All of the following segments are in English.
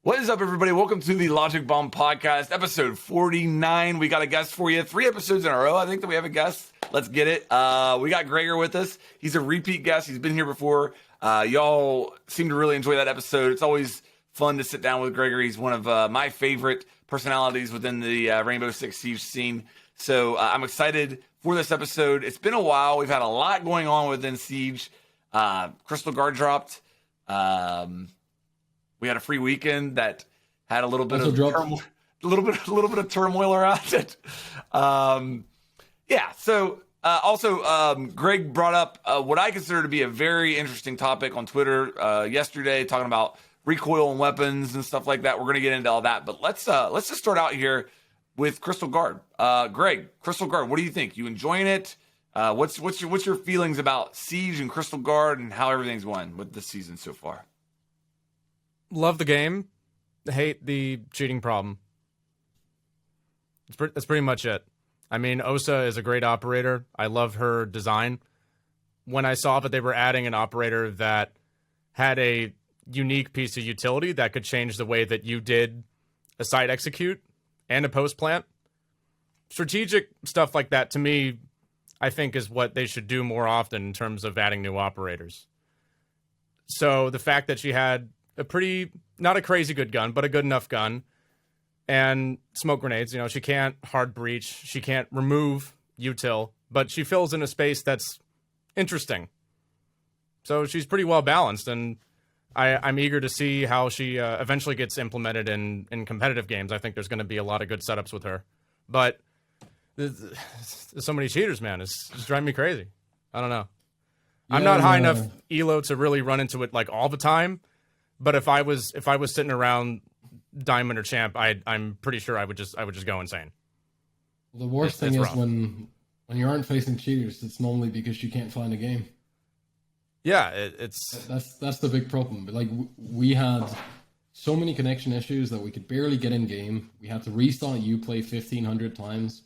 What is up, everybody? Welcome to the Logic Bomb Podcast, episode 49. We got a guest for you. 3 episodes in a row, I think, that we have a guest. Let's get it. We got Gregor with us. He's a repeat guest. He's been here before. Y'all seem to really enjoy that episode. It's always fun to sit down with Gregor. He's one of my favorite personalities within the Rainbow Six Siege scene. So I'm excited for this episode. It's been a while. We've had a lot going on within Siege. Crystal Guard dropped. We had a free weekend that had a little bit of turmoil, a little bit of turmoil around it. Greg brought up what I consider to be a very interesting topic on Twitter yesterday, talking about recoil and weapons and stuff like that. We're going to get into all that, but let's just start out here with Crystal Guard. Greg, Crystal Guard, what do you think? You enjoying it? What's your feelings about Siege and Crystal Guard and how everything's going with this season so far? Love the game, hate the cheating problem. That's pretty much it. I mean, Osa is a great operator. I love her design. When I saw that they were adding an operator that had a unique piece of utility that could change the way that you did a site execute and a post plant, strategic stuff like that, to me, I think is what they should do more often in terms of adding new operators. So the fact that she had a pretty, not a crazy good gun, but a good enough gun, and smoke grenades. You know, she can't hard breach, she can't remove util, but she fills in a space that's interesting. So she's pretty well balanced, and I'm eager to see how she eventually gets implemented in competitive games. I think there's going to be a lot of good setups with her. But there's so many cheaters, man. It's driving me crazy. I don't know. Yeah, I'm not high enough elo to really run into it like all the time. But if I was sitting around Diamond or Champ, I'm pretty sure I would just go insane. The worst thing is when you aren't facing cheaters, it's normally because you can't find a game. Yeah, that's the big problem. Like, we had so many connection issues that we could barely get in game. We had to restart Uplay 1,500 times.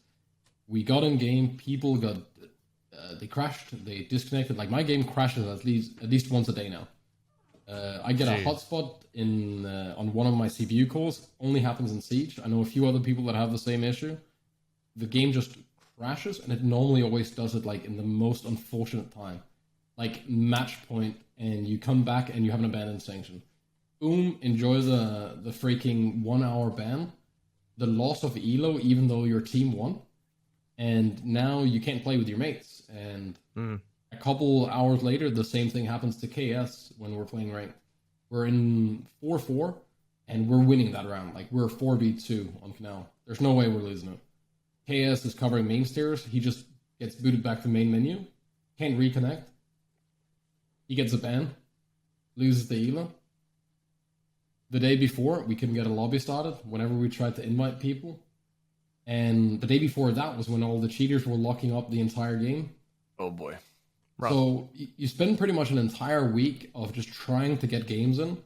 We got in game, people got they crashed, they disconnected. Like, my game crashes at least once a day now. I get a hotspot on one of my CPU cores. Only happens in Siege. I know a few other people that have the same issue. The game just crashes, and it normally always does it like in the most unfortunate time, like match point, and you come back and you have an abandoned sanction. Boom! Enjoy the freaking 1 hour ban, the loss of elo, even though your team won, and now you can't play with your mates. And a couple hours later, the same thing happens to KS when we're playing ranked. We're in 4-4, and we're winning that round. Like, we're 4v2 on Canal. There's no way we're losing it. KS is covering main stairs. He just gets booted back to main menu. Can't reconnect. He gets a ban. Loses the elo. The day before, we couldn't get a lobby started whenever we tried to invite people. And the day before that was when all the cheaters were locking up the entire game. Oh boy. So you spend pretty much an entire week of just trying to get games in,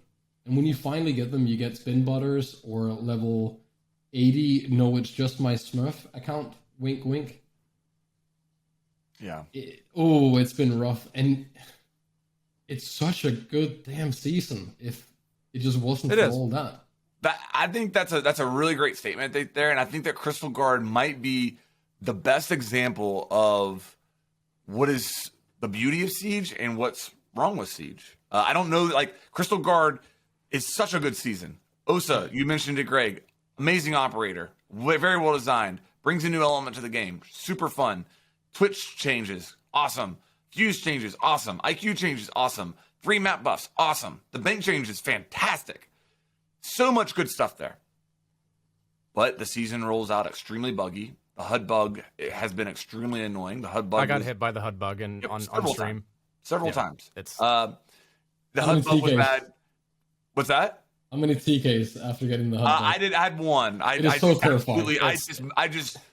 and when you finally get them, you get spin butters or level 80. No, it's just my Smurf account. Wink, wink. Yeah. It's been rough, and it's such a good damn season. If it just wasn't for all that. I think that's a really great statement there, and I think that Crystal Guard might be the best example of what is the beauty of Siege and what's wrong with Siege. I don't know, like, Crystal Guard is such a good season. Osa, you mentioned it, Greg. Amazing operator. Very well designed. Brings a new element to the game. Super fun. Twitch changes. Awesome. Fuse changes. Awesome. IQ changes. Awesome. 3 map buffs. Awesome. The bank change is fantastic. So much good stuff there. But the season rolls out extremely buggy. The HUD bug has been extremely annoying. The HUD bug. I got hit by the HUD bug on stream several times. It's the HUD bug was bad. What's that? How many TKs after getting the HUD bug? I had one. It is so terrifying.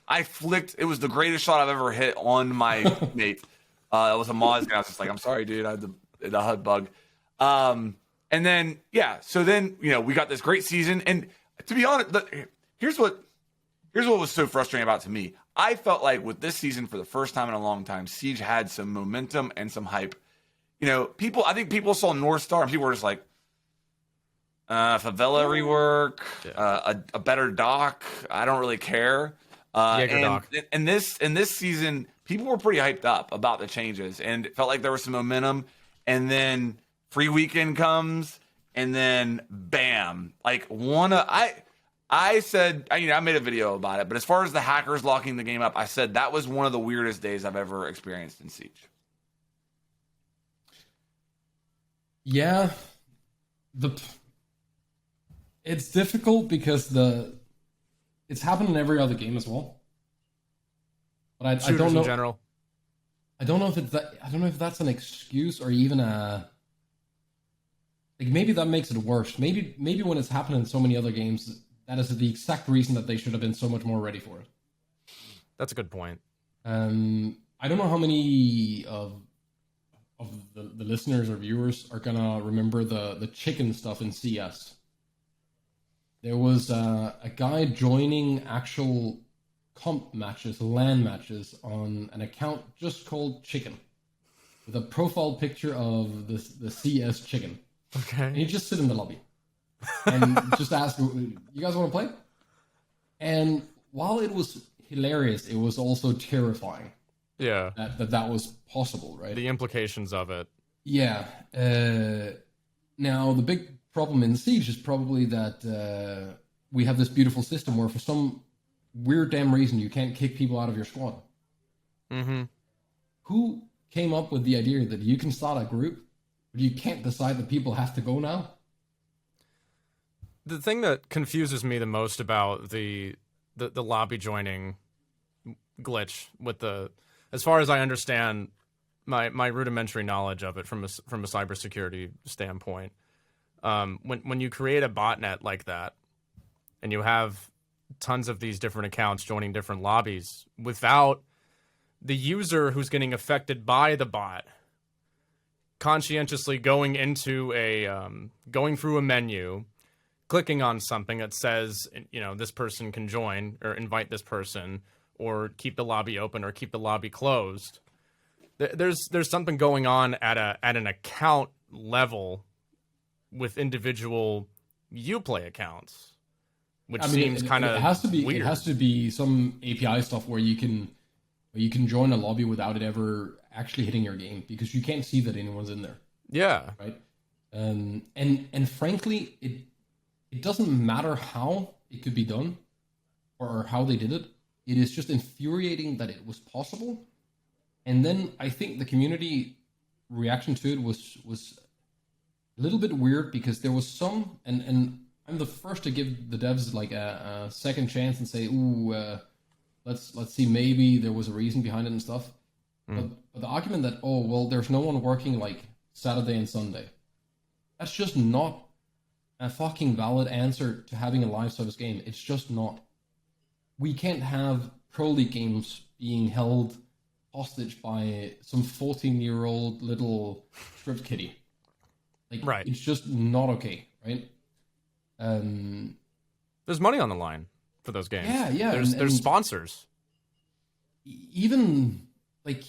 I flicked. It was the greatest shot I've ever hit on my mate. It was a Moz guy. I was just like, I'm sorry, dude. I had the HUD bug. And then so then we got this great season. And to be honest, here's what was so frustrating about it to me. I felt like with this season, for the first time in a long time, Siege had some momentum and some hype. I think people saw North Star and people were just like, Favela rework, a better dock. I don't really care. Jaeger And dock. in this season, people were pretty hyped up about the changes, and it felt like there was some momentum. And then free weekend comes, and then bam! Like I said, I made a video about it. But as far as the hackers locking the game up, I said that was one of the weirdest days I've ever experienced in Siege. Yeah, it's difficult because it's happened in every other game as well. But I Shooters don't know. in general. I don't know if it's that. I don't know if that's an excuse or even like maybe that makes it worse. Maybe when it's happened in so many other games, that is the exact reason that they should have been so much more ready for it. That's a good point. I don't know how many of the listeners or viewers are gonna remember the chicken stuff in CS. There was a guy joining actual comp matches, LAN matches on an account just called Chicken, with a profile picture of the CS Chicken. Okay. And he'd just sit in the lobby and just ask, "You guys want to play?" And while it was hilarious, it was also terrifying. Yeah. That was possible, right? The implications of it. Yeah. Now, the big problem in Siege is probably that we have this beautiful system where for some weird damn reason you can't kick people out of your squad. Mm-hmm. Who came up with the idea that you can start a group, but you can't decide that people have to go now? The thing that confuses me the most about the lobby joining glitch with as far as I understand my rudimentary knowledge of it from a cybersecurity standpoint, when you create a botnet like that and you have tons of these different accounts joining different lobbies without the user who's getting affected by the bot conscientiously going into going through a menu, clicking on something that says, this person can join or invite this person or keep the lobby open or keep the lobby closed. There's something going on at an account level with individual Uplay accounts, which seems kind of weird. It has to be some API stuff where you can join a lobby without it ever actually hitting your game because you can't see that anyone's in there. Yeah. Right. And frankly, it doesn't matter how it could be done or how they did it. It is just infuriating that it was possible. And then I think the community reaction to it was a little bit weird because there was some, and I'm the first to give the devs like a second chance and say, let's see, maybe there was a reason behind it and stuff. But the argument that, there's no one working like Saturday and Sunday, that's just not a fucking valid answer to having a live service game. It's just not. We can't have Pro League games being held hostage by some 14-year-old little script kiddie. Like, right. It's just not okay, right? There's money on the line for those games. Yeah. There's sponsors. Even like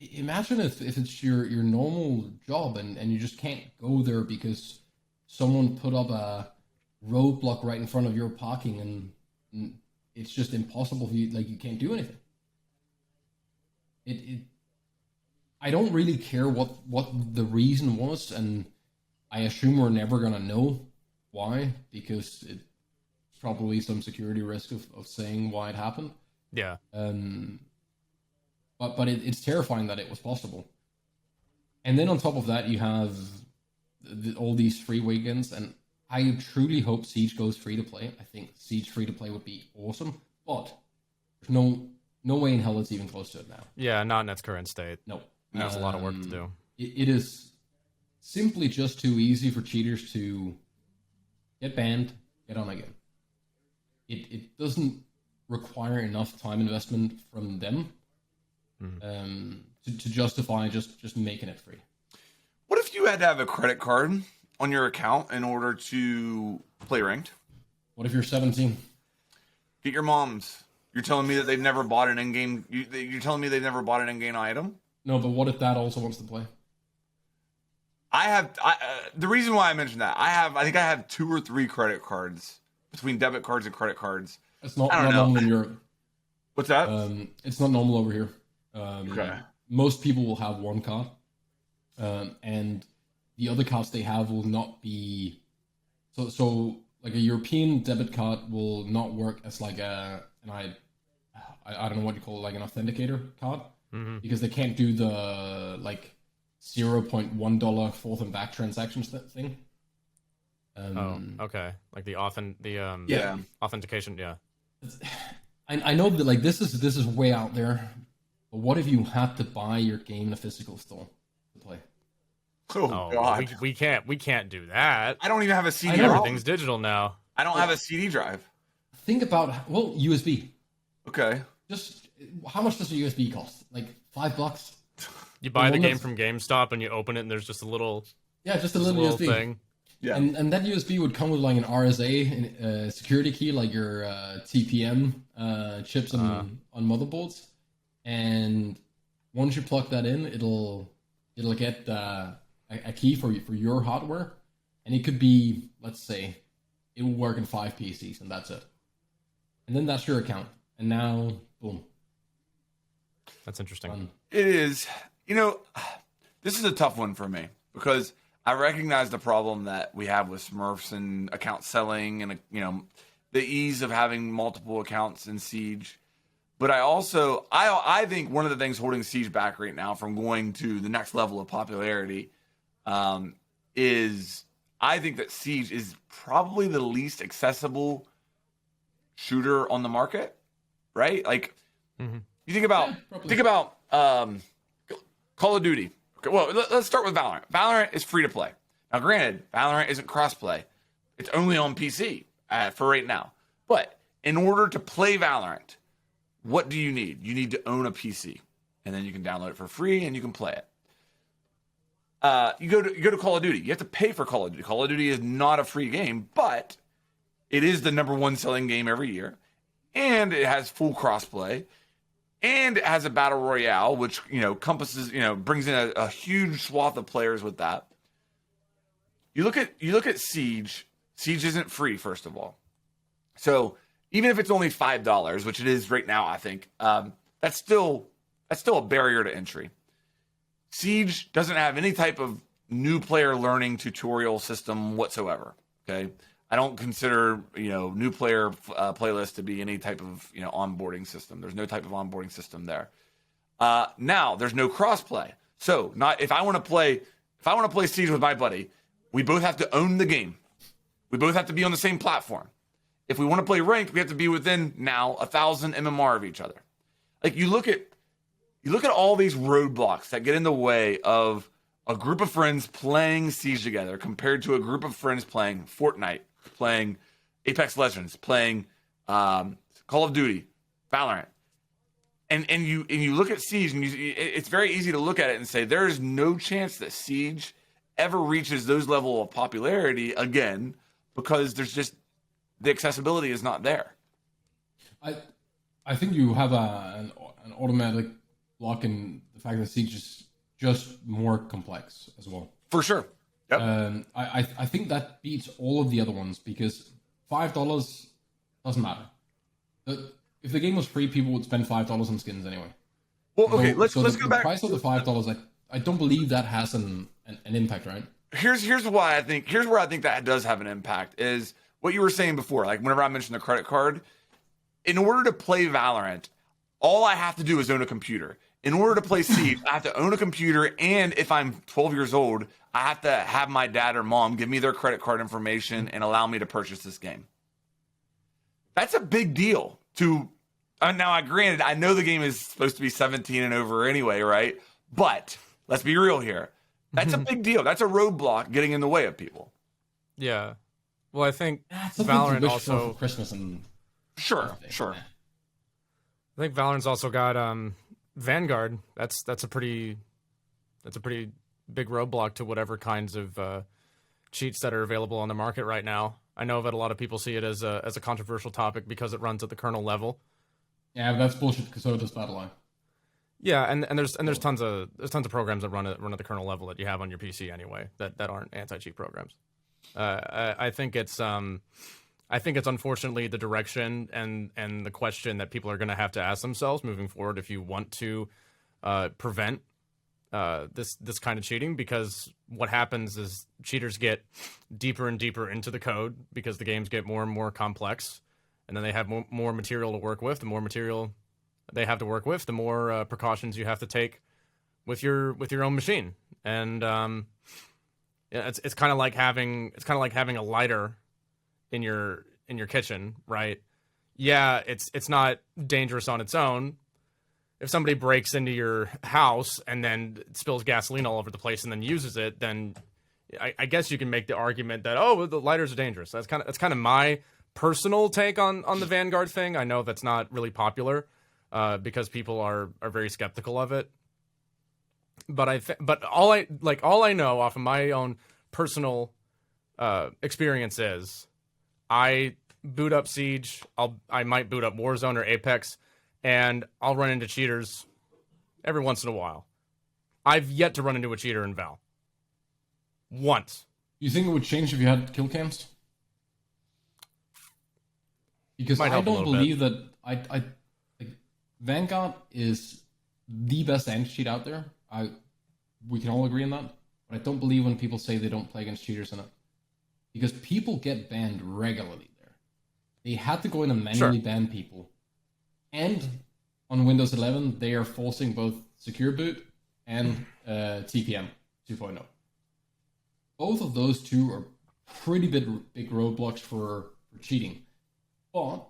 imagine if it's your normal job and you just can't go there because someone put up a roadblock right in front of your parking and it's just impossible for you, like you can't do anything. I don't really care what the reason was, and I assume we're never gonna know why, because it's probably some security risk of saying why it happened. Yeah. But it's terrifying that it was possible. And then on top of that, you have all these free weekends, and I truly hope Siege goes free to play. I think Siege free to play would be awesome, but there's no way in hell it's even close to it now. Yeah, not in its current state. No. There's a lot of work to do. It is simply just too easy for cheaters to get banned, get on again. It doesn't require enough time investment from them to justify just making it free. What if you had to have a credit card on your account in order to play ranked? What if you're 17? Get your mom's. You're telling me that they've never bought an in-game. You're telling me they've never bought an in-game item? No, but what if Dad also wants to play? The reason why I mentioned that, I think I have 2 or 3 credit cards between debit cards and credit cards. It's not, I don't not know. normal in Europe. What's that? It's not normal over here. Okay. Most people will have one card, and the other cards they have will not be. So like a European debit card will not work as like I don't know what you call it, like an authenticator card, because they can't do the like $0.1 forth and back transactions thing. Okay. Like the Yeah. authentication. Yeah. I know that like this is way out there, but what if you had to buy your game in a physical store to play? Oh, God. We can't do that. I don't even have a CD. know. Everything's digital now. I don't have a CD drive. Think about USB. Okay. Just how much does a USB cost? Like $5? You buy the one game that's- from GameStop and you open it and there's just a little Yeah, just a little USB thing. Yeah. And that USB would come with like an RSA security key, like your TPM chips on motherboards. And once you plug that in, it'll get a key for your hardware, and it could be, let's say, it will work in 5 PCs, and that's it. And then that's your account. And now, boom. That's interesting. Done. It is. This is a tough one for me because I recognize the problem that we have with Smurfs and account selling and, the ease of having multiple accounts in Siege. But I think one of the things holding Siege back right now from going to the next level of popularity is I think that Siege is probably the least accessible shooter on the market, right? Like, you think about Call of Duty. Okay, well, let's start with Valorant. Valorant is free to play. Now, granted, Valorant isn't cross-play. It's only on PC for right now. But in order to play Valorant, what do you need? You need to own a PC, and then you can download it for free and you can play it. You go to Call of Duty. You have to pay for Call of Duty. Call of Duty is not a free game, but it is the #1 selling game every year, and it has full crossplay, and it has a battle royale, which encompasses brings in a huge swath of players with that. You look at Siege. Siege isn't free, first of all. So even if it's only $5, which it is right now, I think that's still a barrier to entry. Siege doesn't have any type of new player learning tutorial system whatsoever. Okay, I don't consider new player playlist to be any type of onboarding system. There's no type of onboarding system there. Now there's no crossplay. So if I want to play Siege with my buddy, we both have to own the game. We both have to be on the same platform. If we want to play ranked, we have to be within now 1,000 MMR of each other. Like you look at all these roadblocks that get in the way of a group of friends playing Siege together compared to a group of friends playing Fortnite, playing Apex Legends, playing Call of Duty, Valorant. And you look at Siege, and it's very easy to look at it and say there is no chance that Siege ever reaches those level of popularity again because there's just the accessibility is not there. I think you have an automatic block in the fact that Siege is just more complex as well. For sure. Yep. I think that beats all of the other ones because $5 doesn't matter. If the game was free, people would spend $5 on skins anyway. Well, okay, let's go back. The price of the $5, I don't believe that has an impact, right? Here's where I think that does have an impact is what you were saying before. Like whenever I mentioned the credit card, in order to play Valorant, all I have to do is own a computer. In order to play Siege, I have to own a computer, and if I'm 12 years old, I have to have my dad or mom give me their credit card information and allow me to purchase this game. That's a big deal. Now, granted, I know the game is supposed to be 17 and over anyway, right? But let's be real here. That's a big deal. That's a roadblock getting in the way of people. Yeah. Well, I think Something to Valorant wish also for Christmas and Sure. I think Valorant's also got Vanguard. That's a pretty big roadblock to whatever kinds of cheats that are available on the market right now. I know that a lot of people see it as a controversial topic because it runs at the kernel level. Yeah, but that's bullshit because so does BattleEye. Yeah, and there's tons of programs that run at the kernel level that you have on your PC anyway that aren't anti-cheat programs. I think it's unfortunately the direction and the question that people are going to have to ask themselves moving forward if you want to prevent this kind of cheating, because what happens is cheaters get deeper and deeper into the code because the games get more and more complex, and then they have more material to work with. The more material they have to work with, the more precautions you have to take with your own machine. And it's kind of like having a lighter in your kitchen, right? Yeah, it's not dangerous on its own. If somebody breaks into your house and then spills gasoline all over the place and then uses it, then I guess you can make the argument that, oh, the lighters are dangerous. That's kind of my personal take on the Vanguard thing. I know that's not really popular because people are very skeptical of it. But all I know off of my own personal experience is I boot up Siege. I might boot up Warzone or Apex, and I'll run into cheaters every once in a while. I've yet to run into a cheater in Val. Once. You think it would change if you had kill cams? Because I don't believe that like, Vanguard is the best anti-cheat out there. We can all agree on that. But I don't believe when people say they don't play against cheaters in it. Because people get banned regularly there. They had to go in and manually ban people. And on Windows 11, they are forcing both Secure Boot and TPM 2.0. Both of those two are pretty big roadblocks for cheating. But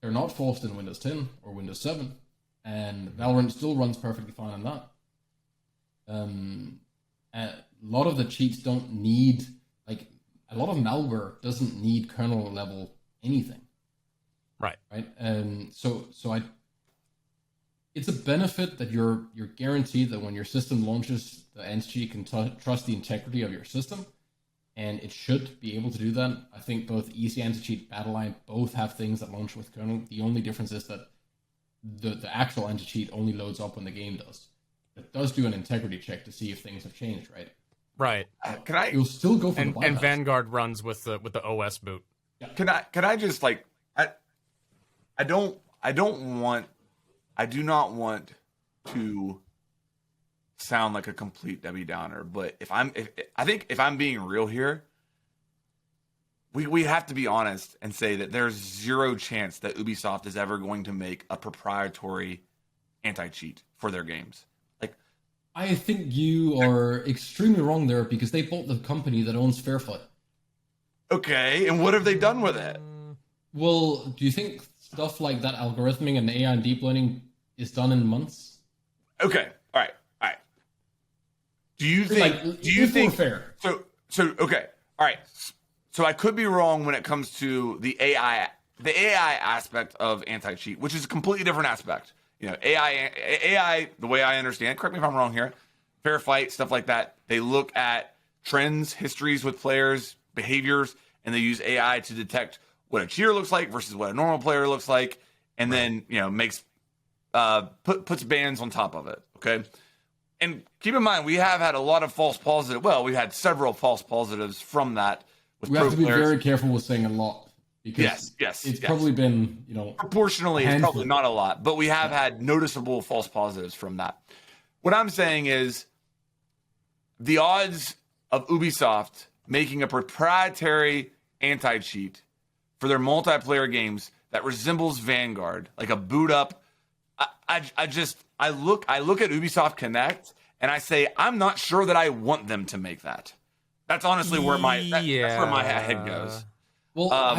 they're not forced in Windows 10 or Windows 7. And Valorant still runs perfectly fine on that. A lot of the cheats don't need, like, a lot of malware doesn't need kernel level anything. Right. So it's a benefit that you're guaranteed that when your system launches, the anti-cheat can trust the integrity of your system, and it should be able to do that. I think both Easy Anti-Cheat, Battleline, both have things that launch with kernel. The only difference is that the actual anti-cheat only loads up when the game does. It does do an integrity check to see if things have changed, right? Right. You'll still go for the bypass. And Vanguard runs with the OS boot. Yeah. Can I just like I do not want to sound like a complete Debbie Downer, but I think if I'm being real here, we have to be honest and say that there's zero chance that Ubisoft is ever going to make a proprietary anti-cheat for their games. Like, I think you are extremely wrong there because they bought the company that owns Fairfight. Okay, and what have they done with it? Well, do you think stuff like that algorithming and AI and deep learning is done in months? Okay, all right. Do you think fair? So okay, all right. So I could be wrong when it comes to the AI aspect of anti-cheat, which is a completely different aspect. You know, AI, the way I understand, correct me if I'm wrong here, fair fight, stuff like that. They look at trends, histories with players, behaviors, and they use AI to detect what a cheater looks like versus what a normal player looks like, and then, you know, makes puts bans on top of it. Okay. And keep in mind, we have had a lot of false positives. Well, we had several false positives from that. We have to be very careful with saying a lot. Because it's probably been, you know... Proportionally, it's probably not a lot. But we have had noticeable false positives from that. What I'm saying is the odds of Ubisoft making a proprietary anti-cheat for their multiplayer games that resembles Vanguard, like a boot up... I look at Ubisoft Connect and I say, I'm not sure that I want them to make that. That's honestly where that's where my head goes. Well,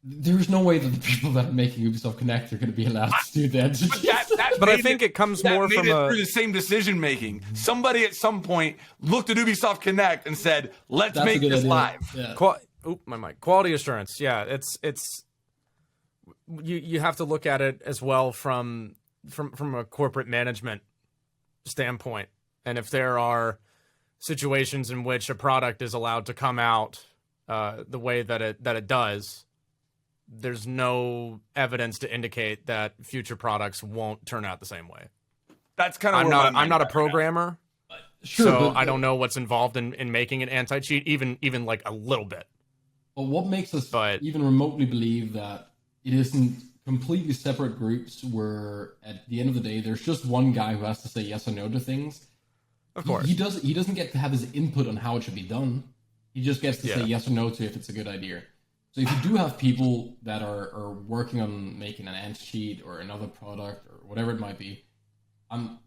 there's no way that the people that are making Ubisoft Connect are going to be allowed to do that. But I think it comes more from through the same decision making. Somebody at some point looked at Ubisoft Connect and said, "Let's make this idea. live." Yeah. My mic. Quality assurance. Yeah, it's you have to look at it as well from a corporate management standpoint, and if there are situations in which a product is allowed to come out the way that it does, there's no evidence to indicate that future products won't turn out the same way. That's kind of I'm not a programmer, Sure, so but I don't know what's involved in making an anti-cheat, even like a little bit. But what makes us even remotely believe that it isn't completely separate groups where at the end of the day there's just one guy who has to say yes or no to things? Of course. He doesn't get to have his input on how it should be done. He just gets to say yes or no to if it's a good idea. So if you do have people that are working on making an anti-cheat or another product or whatever it might be, I'm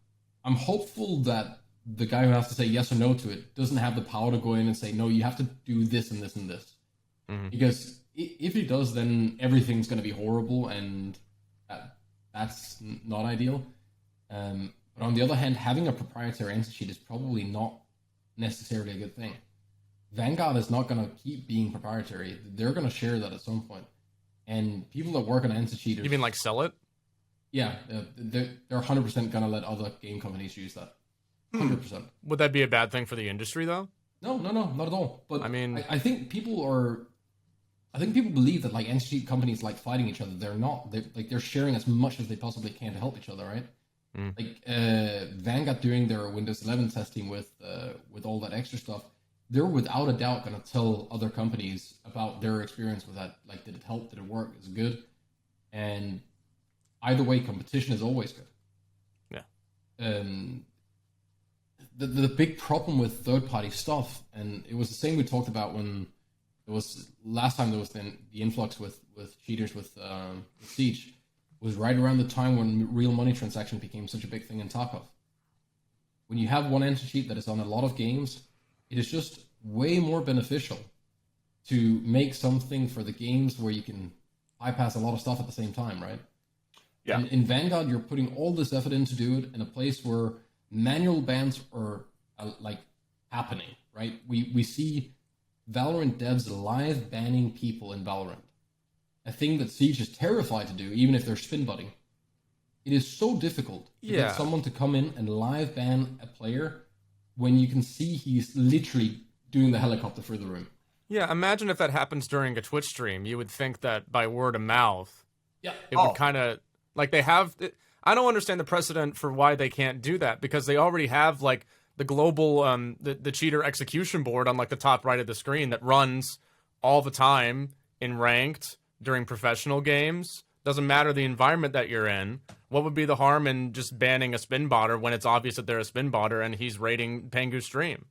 hopeful that the guy who has to say yes or no to it doesn't have the power to go in and say, no, you have to do this and this and this. Mm-hmm. Because if he does, then everything's going to be horrible, and that's not ideal. But on the other hand, having a proprietary anti-cheat is probably not necessarily a good thing. Vanguard is not going to keep being proprietary. They're going to share that at some point. And people that work on anti-cheaters... You mean like sell it? Yeah, they're 100% going to let other game companies use that. 100%. Would that be a bad thing for the industry, though? No, not at all. But I mean... I think people believe that like anti-cheat companies like fighting each other. They're not. They're sharing as much as they possibly can to help each other, right? Like Vanguard doing their Windows 11 testing with all that extra stuff, they're without a doubt going to tell other companies about their experience with that. Like, did it help? Did it work? Is it good? And either way, competition is always good. Yeah. The big problem with third-party stuff, and it was the same we talked about when it was last time there was the influx with cheaters with Siege, was right around the time when real money transaction became such a big thing in Tarkov. When you have one anti-cheat that is on a lot of games, it is just way more beneficial to make something for the games where you can bypass a lot of stuff at the same time, right? Yeah. In Vanguard, you're putting all this effort in to do it in a place where manual bans are like happening, right? We see Valorant devs live banning people in Valorant. A thing that Siege is terrified to do, even if they're spin butting. It is so difficult to get someone to come in and live ban a player when you can see he's literally doing the helicopter through the room. Yeah, imagine if that happens during a Twitch stream. You would think that by word of mouth, it would kind of... Like, they have... I don't understand the precedent for why they can't do that, because they already have, like, the global, the cheater execution board on, like, the top right of the screen that runs all the time in ranked during professional games. Doesn't matter the environment that you're in. What would be the harm in just banning a spin botter when it's obvious that they're a spin botter and he's raiding Pengu's stream?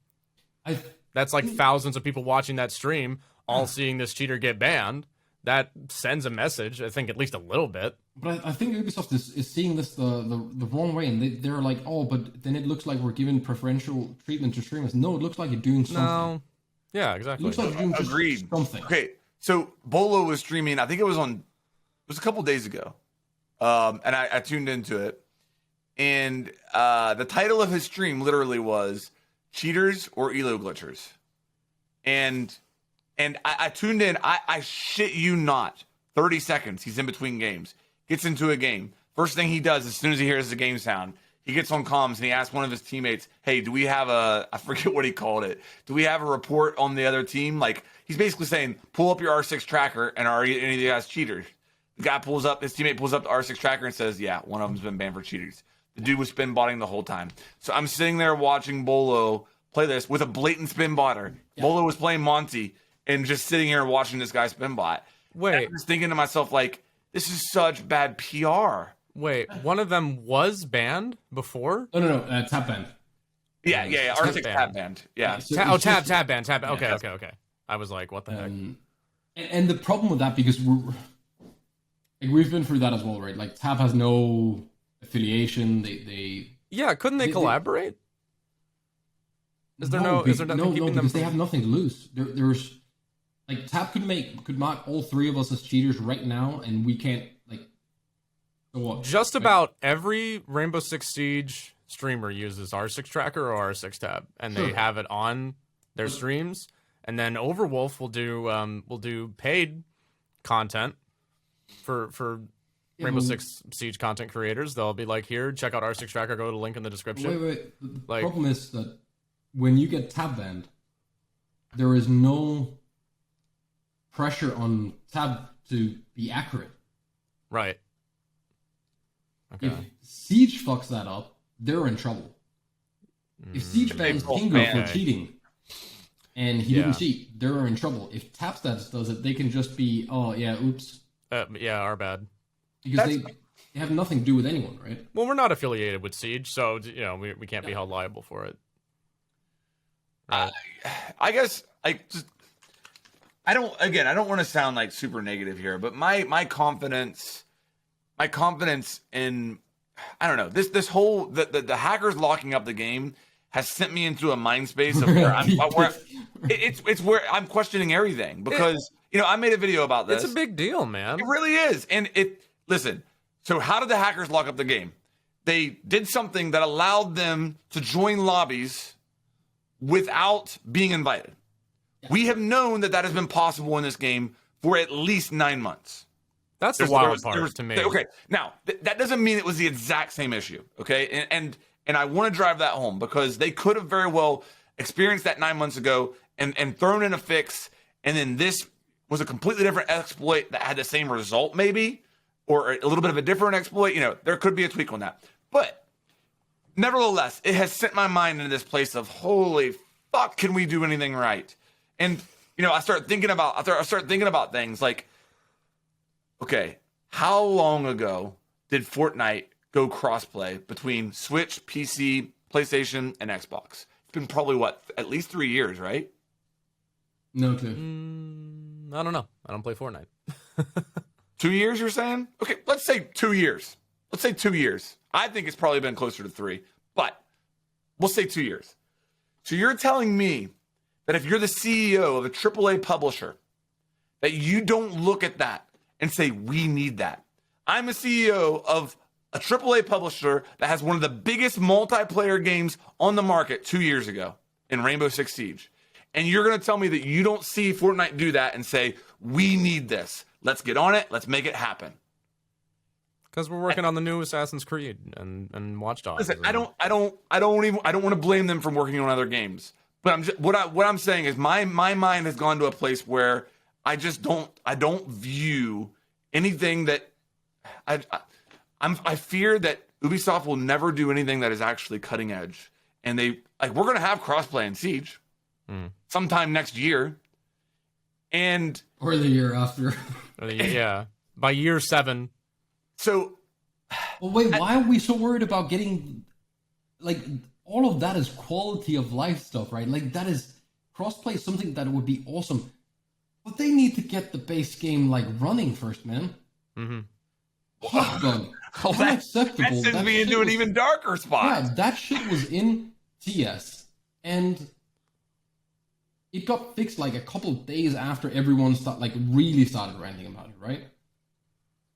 That's like thousands of people watching that stream, all seeing this cheater get banned. That sends a message, I think, at least a little bit. But I think Ubisoft is seeing this the wrong way, and they're like, oh, but then it looks like we're giving preferential treatment to streamers. No, it looks like you're doing something. No. Yeah, exactly. It looks like you're doing Agreed. Something. Okay, so Bolo was streaming, I think it was a couple days ago, and I tuned into it, and the title of his stream literally was Cheaters or Elo Glitchers. And I tuned in, I shit you not, 30 seconds, he's in between games, gets into a game. First thing he does, as soon as he hears the game sound, he gets on comms and he asks one of his teammates, hey, do we have I forget what he called it, do we have a report on the other team? Like, he's basically saying, pull up your R6 tracker, and are any of you guys cheaters? The guy pulls up, his teammate pulls up the R6 tracker and says, yeah, one of them's been banned for cheaters. The dude was spin botting the whole time. So I'm sitting there watching Bolo play this with a blatant spin botter. Yeah. Bolo was playing Monty and just sitting here watching this guy spin bot. Wait. I was thinking to myself, like, this is such bad PR. Wait, one of them was banned before? No, tap banned. Yeah, R6 tap banned. Yeah. Tab banned. Okay. I was like, what the heck? And the problem with that, because we've been through that as well, right? Like, Tab has no affiliation. Couldn't they collaborate? Is there nothing keeping them? Because they have nothing to lose. There's like, Tab could mark all three of us as cheaters right now, and we can't, like, so what? Just about every Rainbow Six Siege streamer uses R6 Tracker or R6 Tab, and they have it on their streams. And then Overwolf will do paid content for Rainbow Six Siege content creators. They'll be like, here, check out R6 Tracker, go to the link in the description. Wait. The problem is that when you get tab banned, there is no pressure on Tab to be accurate. Right. Okay. If Siege fucks that up, they're in trouble. If Siege bans both Pingu ban. for cheating, and he didn't cheat, they're in trouble. If Tapstats does it, they can just be, oh yeah, oops. Our bad. Because they have nothing to do with anyone, right? Well, we're not affiliated with Siege, so we can't be held liable for it. Right. I guess I don't want to sound like super negative here, but my confidence in, I don't know, this whole the hackers locking up the game has sent me into a mind space of where it's where I'm questioning everything, because I made a video about this. It's a big deal, man. It really is. And listen, so how did the hackers lock up the game? They did something that allowed them to join lobbies without being invited. We have known that has been possible in this game for at least 9 months. That's the wild part to me. Okay, now that doesn't mean it was the exact same issue. Okay, and I want to drive that home, because they could have very well experienced that 9 months ago and thrown in a fix, and then this was a completely different exploit that had the same result, maybe, or a little bit of a different exploit. There could be a tweak on that, but nevertheless, it has sent my mind into this place of, holy fuck, can we do anything right? And I start thinking about things like, okay, how long ago did Fortnite go crossplay between Switch, PC, PlayStation, and Xbox? It's been probably at least 3 years, right? No clue. I don't know. I don't play Fortnite. 2 years, you're saying? Okay, let's say 2 years. Let's say 2 years. I think it's probably been closer to 3, but we'll say 2 years. So you're telling me that if you're the CEO of a AAA publisher, that you don't look at that and say, we need that. I'm a CEO of a AAA publisher that has one of the biggest multiplayer games on the market 2 years ago in Rainbow Six Siege. And you're going to tell me that you don't see Fortnite do that and say, we need this. Let's get on it. Let's make it happen. Because we're working on the new Assassin's Creed and Watch Dogs. Listen, I don't want to blame them for working on other games. But what I'm saying is my mind has gone to a place where I don't view anything that I fear that Ubisoft will never do anything that is actually cutting edge. And we're going to have crossplay in Siege sometime next year, or the year after. Yeah, by year 7. So, well, wait, why are we so worried about getting, all of that is quality of life stuff, right? That is, crossplay is something that would be awesome. But they need to get the base game, running first, man. Mm-hmm. Shotgun. Unacceptable. That sends me into an even darker spot. Yeah, that shit was in TS. And it got fixed, a couple days after everyone really started ranting about it, right?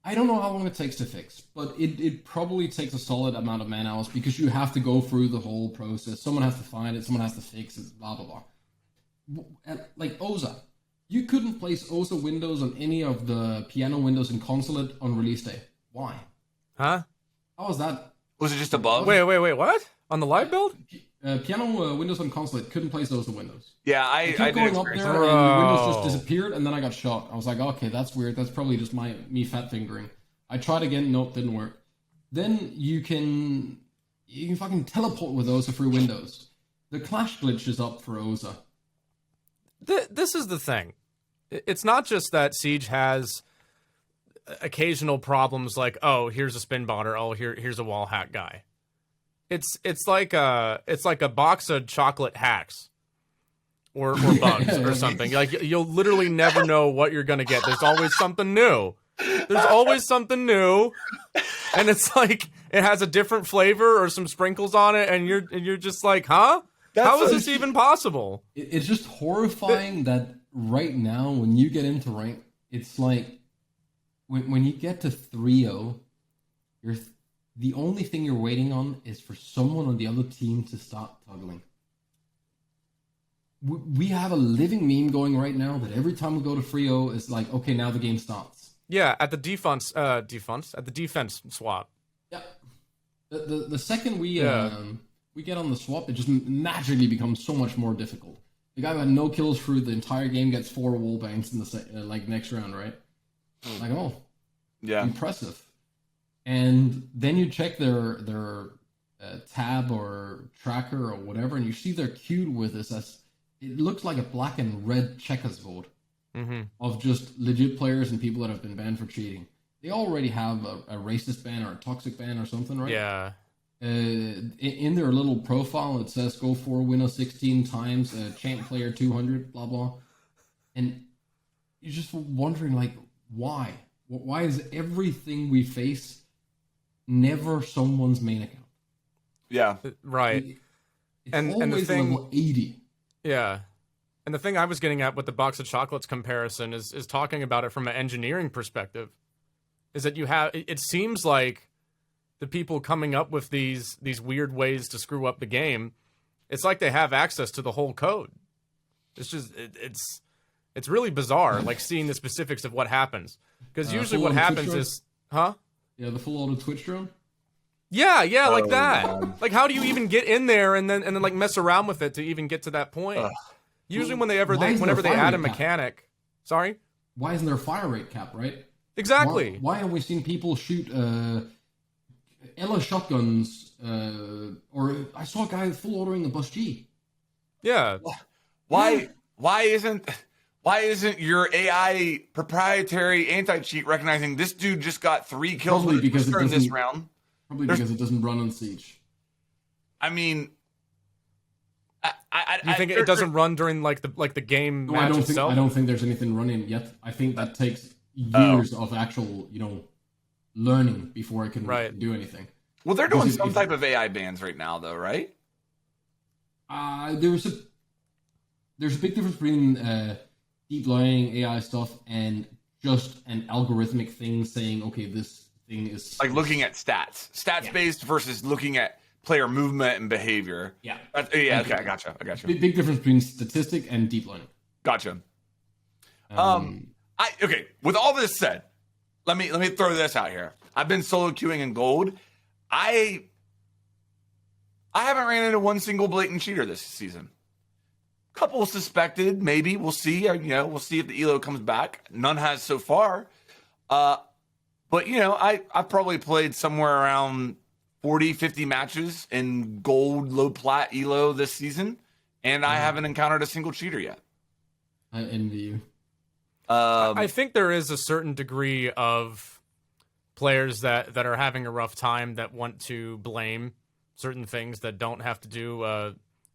I don't know how long it takes to fix, but it probably takes a solid amount of man hours, because you have to go through the whole process. Someone has to find it, someone has to fix it, blah, blah, blah. Oza. You couldn't place Oza windows on any of the piano windows in Consulate on release day. Why? Huh? How was that? Was it just a bug? Wait, what? On the live build? Piano windows on Consulate couldn't place Oza windows. Yeah, I kept going up there, and Windows just disappeared, and then I got shot. I was like, okay, that's weird. That's probably just me fat fingering. I tried again. Nope, didn't work. Then you can fucking teleport with Oza through Windows. The Clash glitch is up for Oza. This is the thing. It's not just that Siege has occasional problems like, oh, here's a spin bot, or oh, here's a wall hack guy. It's like a box of chocolate hacks or bugs or something. You'll literally never know what you're gonna get. There's always something new. And it's it has a different flavor or some sprinkles on it, and you're just like, huh? How is this even possible? It's just horrifying that right now, when you get into rank, it's like when you get to 3-0, the only thing you're waiting on is for someone on the other team to start tuggling. We have a living meme going right now that every time we go to 3-0, it's like, okay, now the game starts. Yeah, at the defense swap. Yeah. The second we get on the swap, it just naturally becomes so much more difficult. The guy who had no kills through the entire game gets 4 wall bangs in the next round, right? Yeah, impressive. And then you check their tab or tracker or whatever, and you see they're queued with this as it looks like a black and red checkers vote of just legit players and people that have been banned for cheating. They already have a racist ban or a toxic ban or something, right? Yeah. In their little profile, it says go for winner 16 times, champ player 200, blah blah, and you're just wondering like why? Why is everything we face never someone's main account? Yeah. Right. It's And always the thing, level 80. yeah. And the thing I was getting at with the box of chocolates comparison is talking about it from an engineering perspective. Is that you have, it seems like the people coming up with these weird ways to screw up the game, it's like they have access to the whole code. It's just, it's really bizarre, like seeing the specifics of what happens. Because usually what happens is, huh? Yeah, the full auto Twitch drone. Yeah, like that. man. Like, how do you even get in there and then like mess around with it to even get to that point? Usually, whenever Why isn't they there a add a fire rate cap? mechanic, sorry, Why isn't there a fire rate cap, right? exactly. Why have we seen people shoot Ella shotguns? Or I saw a guy full ordering a Bus G. Yeah, Why isn't your AI proprietary anti-cheat recognizing this dude just got 3 kills Probably with because it in this doesn't- round? Probably because it doesn't run on Siege. I mean, you think it doesn't run during like the game No, match itself? I don't think there's anything running yet. I think that takes years of actual, learning before it can do anything. Well, they're doing Because some if- type of AI bans right now, though, right? There's a big difference between deep learning AI stuff and just an algorithmic thing saying, okay, this thing is Like looking at stats based versus looking at player movement and behavior. Yeah. Okay, I gotcha. big difference between statistic and deep learning. Gotcha. Okay. With all this said, let me throw this out here. I've been solo queuing in gold. I haven't ran into one single blatant cheater this season. Couple suspected, maybe. We'll see. We'll see if the elo comes back. None has so far. But I've probably played somewhere around 40, 50 matches in gold, low plat elo this season, and I haven't encountered a single cheater yet. I envy you. I think there is a certain degree of players that are having a rough time that want to blame certain things that don't have to do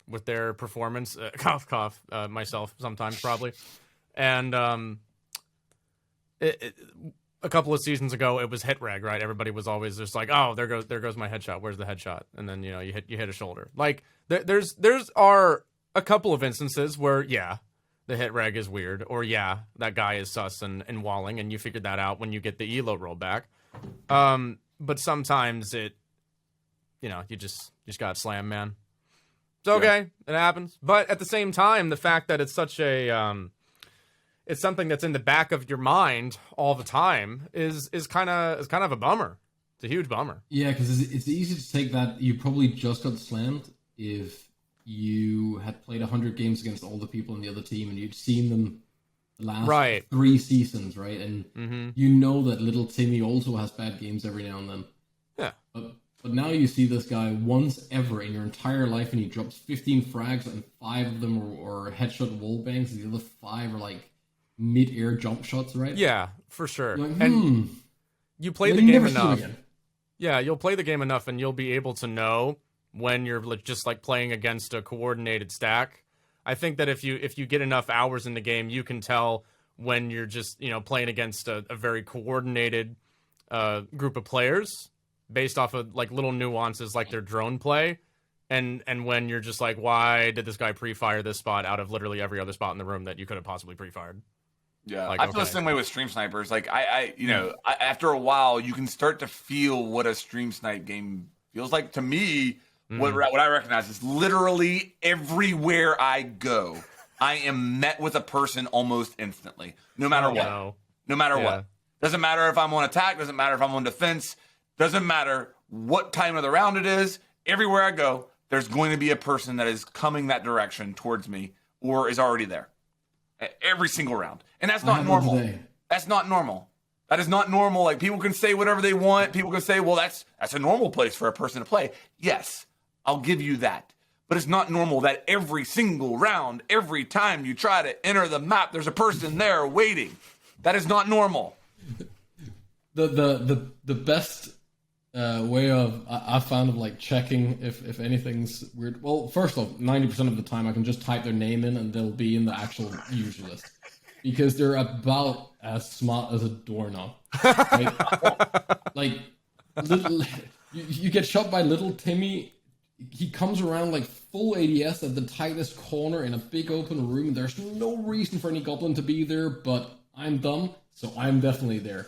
with their performance. Cough, cough. Myself sometimes probably, and a couple of seasons ago it was hit reg, right? Everybody was always just like, oh, there goes my headshot. Where's the headshot? And then you hit a shoulder. Like there's are a couple of instances where the hit reg is weird, or that guy is sus and walling, and you figured that out when you get the elo rollback. But sometimes it, you just got slammed, man. It's okay, it happens. But at the same time, the fact that it's such a it's something that's in the back of your mind all the time is kind of a bummer. It's a huge bummer. Yeah, because it's easy to take that you probably just got slammed if you had played 100 games against all the people in the other team and you'd seen them the last 3 seasons, right? And you know that little Timmy also has bad games every now and then. Yeah. But now you see this guy once ever in your entire life and he drops 15 frags and 5 of them are headshot wall bangs and the other 5 are like mid-air jump shots, right? Yeah, for sure. You're like, And you play the Then you game never see him enough. again. Yeah, you'll play the game enough and you'll be able to know when you're just like playing against a coordinated stack. I think that if you get enough hours in the game, you can tell when you're just, playing against a very coordinated group of players based off of like little nuances like their drone play. And when you're just like, why did this guy pre-fire this spot out of literally every other spot in the room that you could have possibly pre-fired? Yeah, Like, I feel the same way with stream snipers. Like after a while, you can start to feel what a stream snipe game feels like. To me, what I recognize is literally everywhere I go, I am met with a person almost instantly, no matter what. No. No matter Yeah. what. Doesn't matter if I'm on attack. Doesn't matter if I'm on defense. Doesn't matter what time of the round it is. Everywhere I go, there's going to be a person that is coming that direction towards me or is already there. Every single round. And that's not happened normal. today. That's not normal. That is not normal. Like, people can say whatever they want. People can say, well, that's a normal place for a person to play. Yes, I'll give you that. But it's not normal that every single round, every time you try to enter the map, there's a person there waiting. That is not normal. The best way I found of like checking if anything's weird. Well, first off, 90% of the time I can just type their name in and they'll be in the actual user list because they're about as smart as a doorknob. Right? Like little, you get shot by little Timmy. He comes around like full ADS at the tightest corner in a big open room. There's no reason for any goblin to be there, but I'm dumb, so I'm definitely there.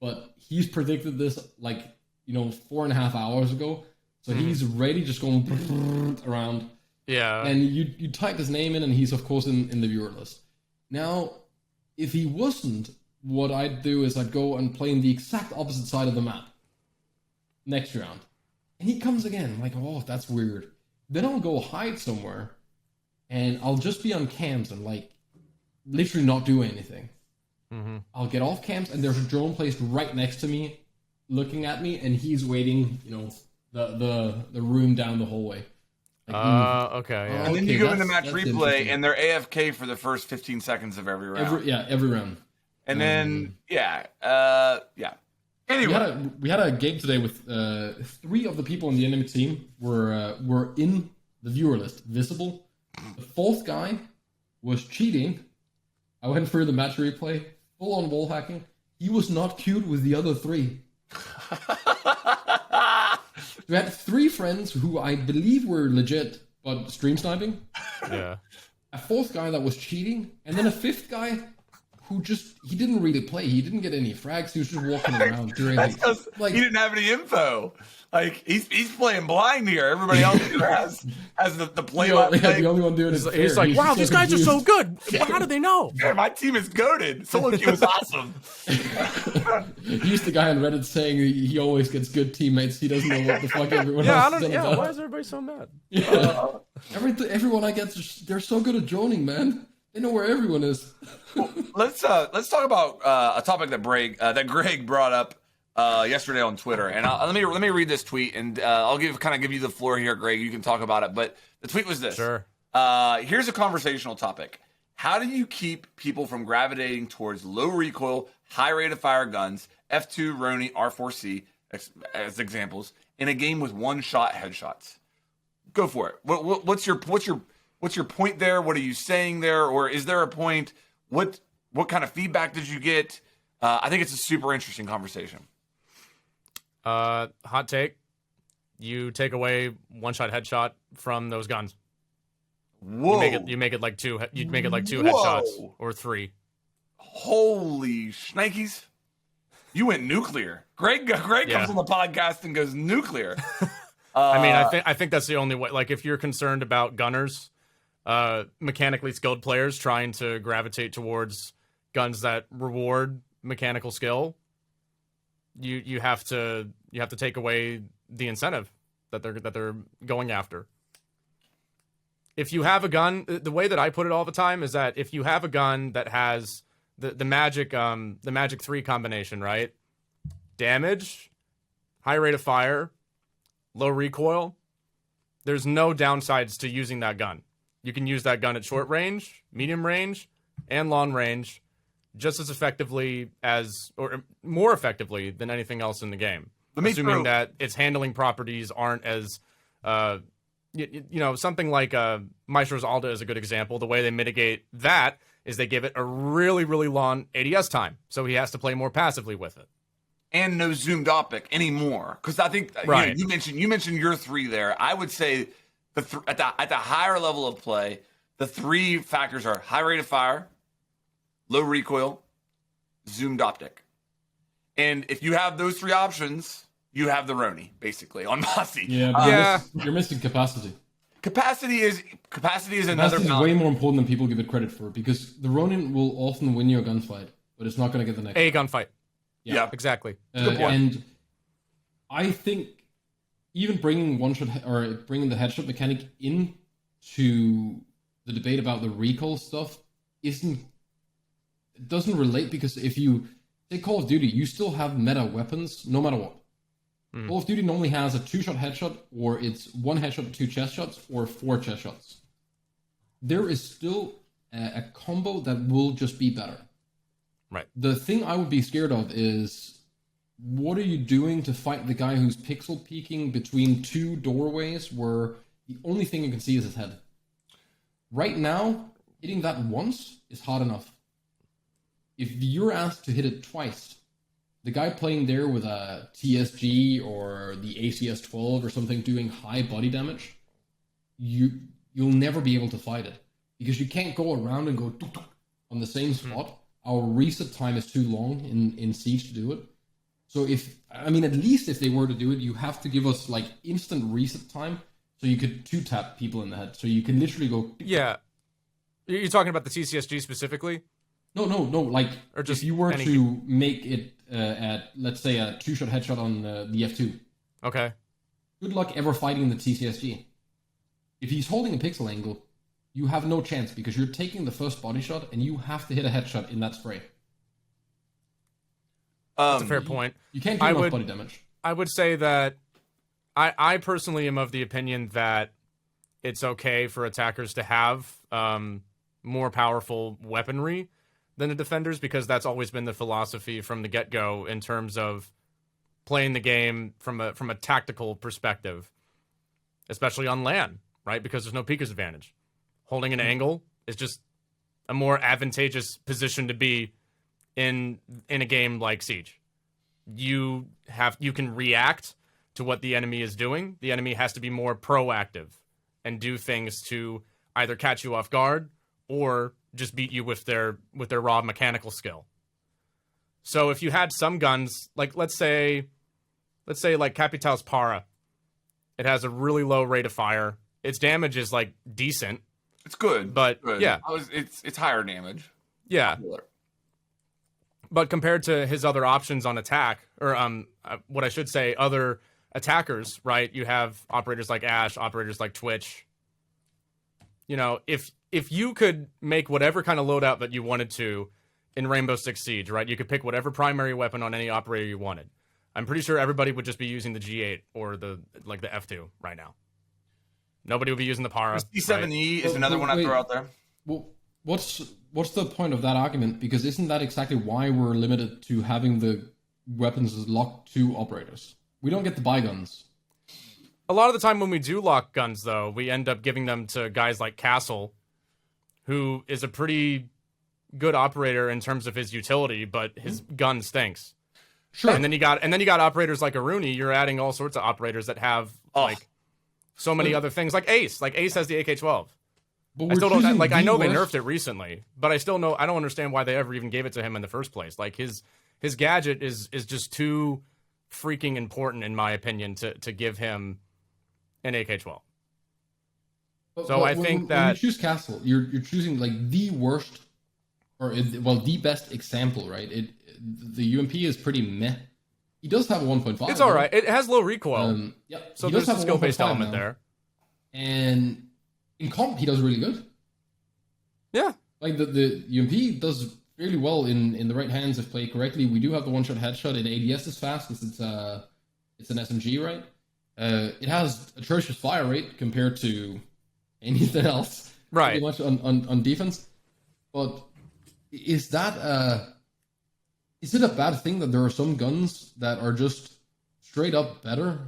But he's predicted this like, 4.5 hours ago. So he's ready, just going around. Yeah. And you type his name in, and he's, of course, in the viewer list. Now, if he wasn't, what I'd do is I'd go and play in the exact opposite side of the map next round. And he comes again. I'm like, oh, that's weird. Then I'll go hide somewhere, and I'll just be on cams and, like, literally not do anything. Mm-hmm. I'll get off cams, and there's a drone placed right next to me, looking at me, and he's waiting, the room down the hallway. Like, okay. Yeah. And then you Okay, go into match that's replay, and they're AFK for the first 15 seconds of every round. Every round. And then, yeah. Anyway. We had a game today with 3 of the people on the enemy team were in the viewer list, visible. The 4th guy was cheating. I went through the match replay, full on wall hacking. He was not queued with the other 3. We had 3 friends who I believe were legit, but stream sniping. Yeah. A 4th guy that was cheating, and then a 5th guy who he didn't really play. He didn't get any frags. He was just walking around during. That's because he didn't have any info. Like, he's playing blind here. Everybody else has the play. The only one doing it. He's like, wow, these guys are so good. How do they know? Man, my team is goated. Solo queue is awesome. He's the guy on Reddit saying he always gets good teammates. He doesn't know what the fuck everyone else is about. Why is everybody so mad? Yeah. Everyone I get, they're so good at droning, man. They know where everyone is. Well, let's talk about a topic that Greg brought up yesterday on Twitter, and let me read this tweet, and I'll give you the floor here, Greg. You can talk about it, but the tweet was this. Sure. Here's a conversational topic: how do you keep people from gravitating towards low recoil, high rate of fire guns, F2, Roni, R4C as examples in a game with one-shot headshots? Go for it. What's your point there? What are you saying there? Or is there a point? What kind of feedback did you get? I think it's a super interesting conversation. Hot take. You take away one-shot headshot from those guns. Whoa. You make it like 2 headshots or 3. Holy shnikes. You went nuclear. Greg comes on the podcast and goes nuclear. I think that's the only way. Like, if you're concerned about gunners, mechanically skilled players trying to gravitate towards guns that reward mechanical skill, you have to take away the incentive that they're going after. If you have a gun, the way that I put it all the time is that if you have a gun that has the magic 3 combination, right? Damage, high rate of fire, low recoil, there's no downsides to using that gun. You can use that gun at short range, medium range, and long range just as effectively or more effectively than anything else in the game. Assuming that its handling properties aren't as, something like Maestro's Alda is a good example. The way they mitigate that is they give it a really, really long ADS time. So he has to play more passively with it. And no zoomed optic anymore. Because I think you mentioned your 3 there. I would say at the higher level of play, the 3 factors are high rate of fire, low recoil, zoomed optic. And if you have those 3 options, you have the Roni, basically, on Mossy. Yeah, you're missing capacity. Capacity is another Capacity is way more important than people give it credit for, because the Ronin will often win you a gunfight, but it's not going to get the next gunfight. Yeah, exactly. And I think even bringing bringing the headshot mechanic into the debate about the recoil stuff doesn't relate, because if you say Call of Duty, you still have meta weapons no matter what. Call of Duty normally has a 2-shot headshot, or it's 1 headshot, 2 chest shots, or 4 chest shots. There is still a combo that will just be better. Right. The thing I would be scared of is, what are you doing to fight the guy who's pixel peeking between 2 doorways where the only thing you can see is his head? Right now, hitting that once is hard enough. If you're asked to hit it twice, the guy playing there with a TSG or the ACS-12 or something doing high body damage, you'll never be able to fight it. Because you can't go around and go tuk, tuk, on the same spot. Our reset time is too long in Siege to do it. So at least if they were to do it, you have to give us like instant reset time so you could 2-tap people in the head. So you can literally go... Yeah. You're talking about the TCSG specifically? No. Like, or just if you were to make it at, let's say, a 2-shot headshot on the F2. Okay. Good luck ever fighting the TCSG. If he's holding a pixel angle, you have no chance because you're taking the first body shot and you have to hit a headshot in that spray. That's a fair point. You can't do enough body damage. I would say that I personally am of the opinion that it's okay for attackers to have more powerful weaponry than the defenders, because that's always been the philosophy from the get-go in terms of playing the game from a tactical perspective, especially on LAN, right? Because there's no peeker's advantage. Holding an angle is just a more advantageous position to be in a game like Siege. You can react to what the enemy is doing. The enemy has to be more proactive and do things to either catch you off guard or just beat you with their raw mechanical skill. So if you had some guns, like let's say like Capital's Para, it has a really low rate of fire. Its damage is like decent. It's good, but good. Yeah, it's higher damage. Yeah, but compared to his other options on attack, or what I should say, other attackers, right? You have operators like Ash, operators like Twitch. You know, if you could make whatever kind of loadout that you wanted to in Rainbow Six Siege, right? You could pick whatever primary weapon on any operator you wanted. I'm pretty sure everybody would just be using the G8 or the F2 right now. Nobody would be using the Para. The C7E is another one I throw out there. Well, what's the point of that argument? Because isn't that exactly why we're limited to having the weapons locked to operators? We don't get to buy guns. A lot of the time when we do lock guns, though, we end up giving them to guys like Castle, who is a pretty good operator in terms of his utility, but his gun stinks. Sure. And then you got operators like Aruni. You're adding all sorts of operators that have so many other things, like Ace. Like Ace has the AK-12. But I still don't like. I know they nerfed it recently, but I don't understand why they ever even gave it to him in the first place. Like his gadget is just too freaking important, in my opinion, to give him an AK-12. So I think that when you choose Castle, you're choosing like the worst, or the best example, right? The UMP is pretty meh. He does have a 1.5. It's all right. It has low recoil. Yeah. So there's a skill-based element there. And in comp, he does really good. Yeah. Like the UMP does really well in the right hands if played correctly. We do have the one-shot headshot. In ADS is fast because it's an SMG, right? It has atrocious fire rate compared to anything else. Right. Pretty much on defense. But is it a bad thing that there are some guns that are just straight up better?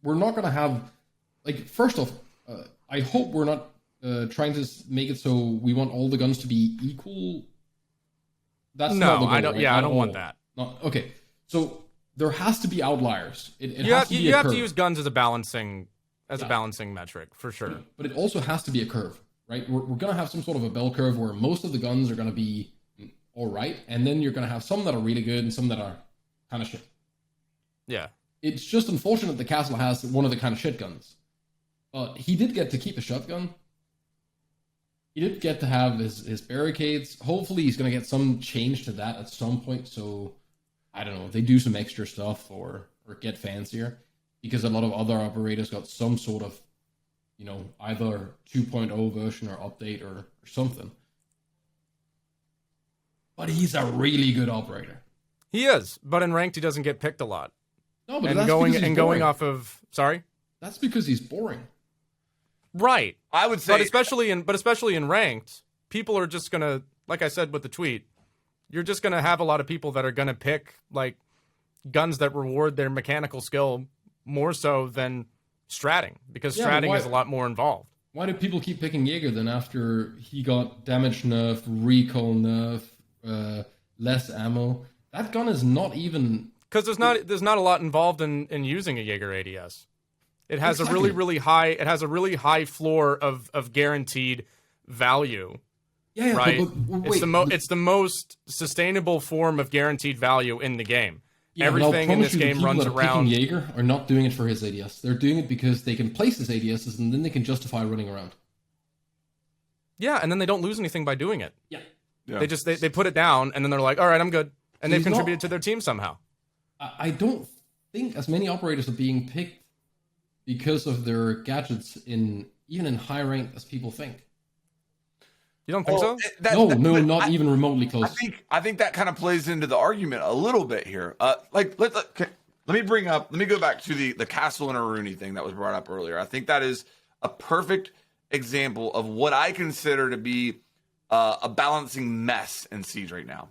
We're not going to have... Like, first off, I hope we're not trying to make it so we want all the guns to be equal. That's not the goal, I don't. Right? Yeah, Not I don't all. want that. Okay, so there has to be outliers. You have to use guns as a balancing metric for sure. But it also has to be a curve, right? We're going to have some sort of a bell curve where most of the guns are going to be all right, and then you're going to have some that are really good and some that are kind of shit. Yeah. It's just unfortunate the Castle has one of the kind of shit guns. He did get to keep a shotgun. He did get to have his barricades. Hopefully he's going to get some change to that at some point, so, I don't know, they do some extra stuff or get fancier. Because a lot of other operators got some sort of, either 2.0 version or update or something. But he's a really good operator. He is, but in ranked he doesn't get picked a lot. No, but And that's going because he's and going boring. off of sorry, That's because he's boring. right? I would say, But especially in ranked, people are just gonna, like I said with the tweet, you're just gonna have a lot of people that are gonna pick like guns that reward their mechanical skill more so than stratting, because Yeah, but stratting why- is a lot more involved. Why do people keep picking Jaeger then after he got damage nerf, recall nerf, less ammo? That gun is not even... Because there's not a lot involved in using a Jaeger ADS. It has Exactly. it has a really high floor of guaranteed value. Yeah, Right? but It's the most sustainable form of guaranteed value in the game. Yeah, but I'll Everything in promise this you the game people runs that are around. picking Jaeger are not doing it for his ADS. They're doing it because they can place his ADSs and then they can justify running around. Yeah, and then they don't lose anything by doing it. Yeah. yeah. They put it down and then they're like, all right, I'm good. And they've He's not- contributed to their team somehow. I don't think as many operators are being picked because of their gadgets even in high rank as people think. You don't think so? But Not I- even remotely close. I think that kind of plays into the argument a little bit here. Let me go back to the Castle and Aruni thing that was brought up earlier. I think that is a perfect example of what I consider to be a balancing mess in Siege right now.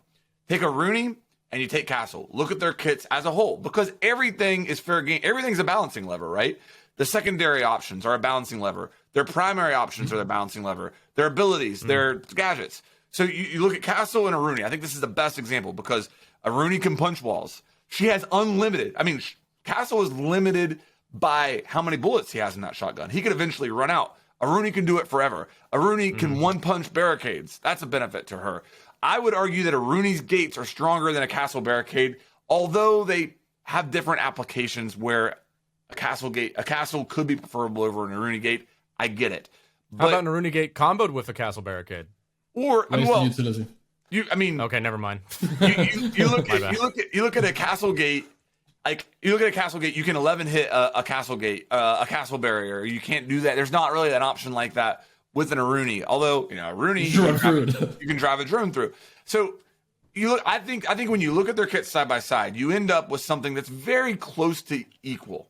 Take Aruni and you take Castle. Look at their kits as a whole, because everything is fair game. Everything's a balancing lever, right? The secondary options are a balancing lever. Their primary options are the balancing lever. Their abilities, their gadgets. So you look at Castle and Aruni. I think this is the best example because Aruni can punch walls. She has unlimited. I mean, Castle is limited by how many bullets he has in that shotgun. He could eventually run out. Aruni can do it forever. Aruni can one-punch barricades. That's a benefit to her. I would argue that Aruni's gates are stronger than a Castle barricade, although they have different applications where a Castle could be preferable over an Aruni gate. I get it. How about an Aruni gate comboed with a castle barricade? Or Waste of utility. Okay, never mind. you look at a Castle gate. Like you look at a Castle gate, you can 11 hit a Castle gate, a Castle barrier. You can't do that. There's not really an option like that with an Aruni. Although Aruni, you can drive a drone through. So I think when you look at their kits side by side, you end up with something that's very close to equal.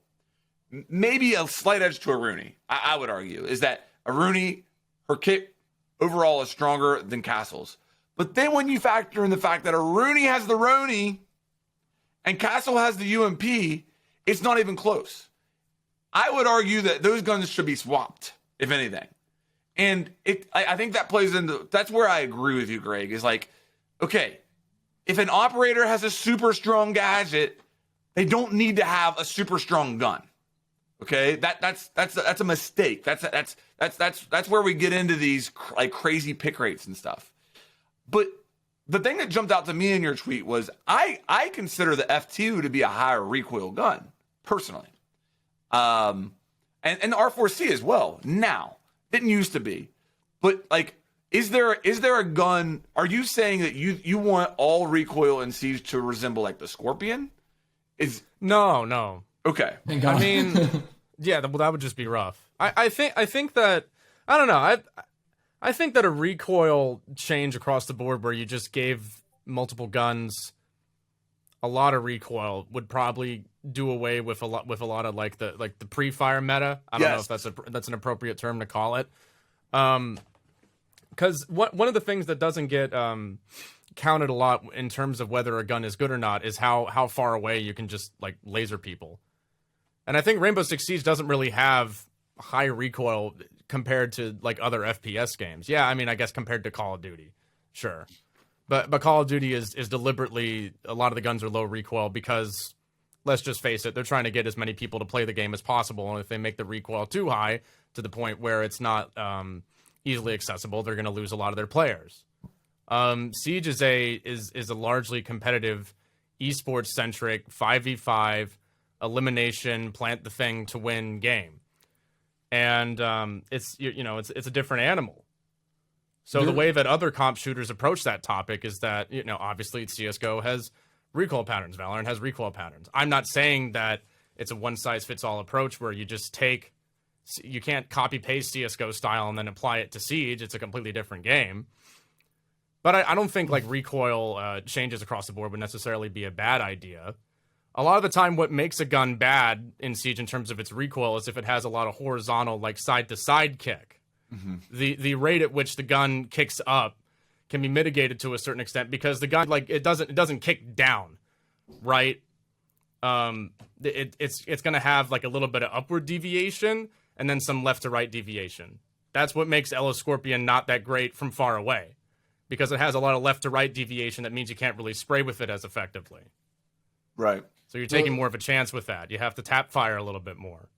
Maybe a slight edge to Aruni. I would argue is that Aruni, her kit overall is stronger than Castle's. But then when you factor in the fact that Aruni has the Roni and Castle has the UMP, it's not even close. I would argue that those guns should be swapped, if anything. And I think that plays into, that's where I agree with you, Greg, is like, okay, if an operator has a super strong gadget, they don't need to have a super strong gun. Okay, that's a mistake. That's where we get into these like crazy pick rates and stuff. But the thing that jumped out to me in your tweet was I consider the F2 to be a higher recoil gun personally, and the R4C as well. Now didn't used to be, but like, is there a gun? Are you saying that you want all recoil in Siege to resemble like the Scorpion? No. Okay. I mean, yeah, that would just be rough. I think that I don't know. I think that a recoil change across the board where you just gave multiple guns a lot of recoil would probably do away with a lot of like the pre-fire meta. I don't know if that's an appropriate term to call it. Because one of the things that doesn't get counted a lot in terms of whether a gun is good or not is how far away you can just like laser people. And I think Rainbow Six Siege doesn't really have high recoil compared to like other FPS games. Yeah, I mean, I guess compared to Call of Duty, sure. But Call of Duty is deliberately, a lot of the guns are low recoil because, let's just face it, they're trying to get as many people to play the game as possible. And if they make the recoil too high to the point where it's not easily accessible, they're going to lose a lot of their players. Siege is a largely competitive, esports centric 5v5 elimination, plant the thing to win game, and it's a different animal. So the way that other comp shooters approach that topic is that obviously CS:GO has recoil patterns, Valorant has recoil patterns. I'm not saying that it's a one size fits all approach where you can't copy paste CS:GO style and then apply it to Siege. It's a completely different game. But I don't think like recoil changes across the board would necessarily be a bad idea. A lot of the time, what makes a gun bad in Siege in terms of its recoil is if it has a lot of horizontal, like side-to-side kick. The rate at which the gun kicks up can be mitigated to a certain extent because the gun, like, it doesn't kick down, right? It's gonna have like a little bit of upward deviation and then some left to right deviation. That's what makes Ella Scorpion not that great from far away, because it has a lot of left to right deviation. That means you can't really spray with it as effectively. Right. So you're taking more of a chance with that. You have to tap fire a little bit more.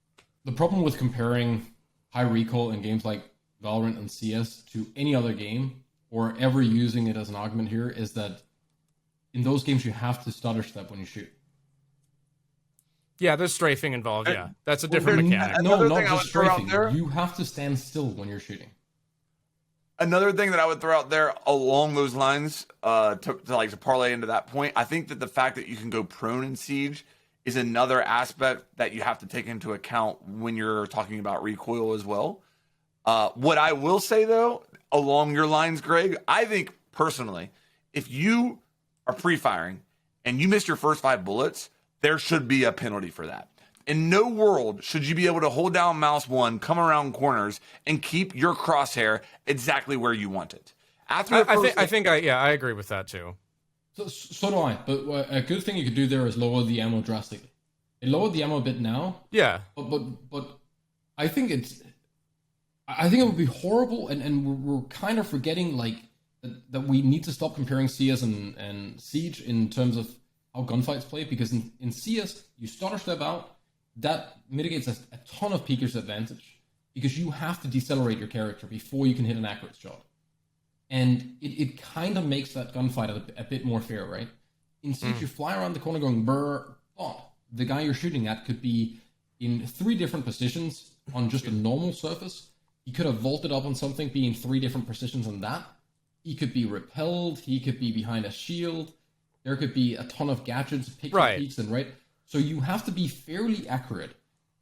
The problem with comparing high recoil in games like Valorant and CS to any other game, or ever using it as an argument here, is that in those games you have to stutter step when you shoot. Yeah, there's strafing involved, yeah. That's a different mechanic. No, Another not thing I just would throw out strafing. there- You have to stand still when you're shooting. Another thing that I would throw out there along those lines, to parlay into that point, I think that the fact that you can go prone in Siege is another aspect that you have to take into account when you're talking about recoil as well. What I will say, though, along your lines, Greg, I think personally, if you are pre-firing and you miss your first 5 bullets, there should be a penalty for that. In no world should you be able to hold down mouse 1, come around corners, and keep your crosshair exactly where you want it. I agree with that too. So do I. But a good thing you could do there is lower the ammo drastically. It lowered the ammo a bit now. Yeah. But I think it would be horrible, and we're kind of forgetting like that we need to stop comparing CS and Siege in terms of how gunfights play, because in CS you stutter step out. That mitigates a ton of peeker's advantage because you have to decelerate your character before you can hit an accurate shot. And it kind of makes that gunfight a bit more fair, right? In Siege, you fly around the corner going brr, but the guy you're shooting at could be in 3 different positions on just a normal surface. He could have vaulted up on something, be in 3 different positions on that. He could be repelled. He could be behind a shield. There could be a ton of gadgets, peeks, and right. So you have to be fairly accurate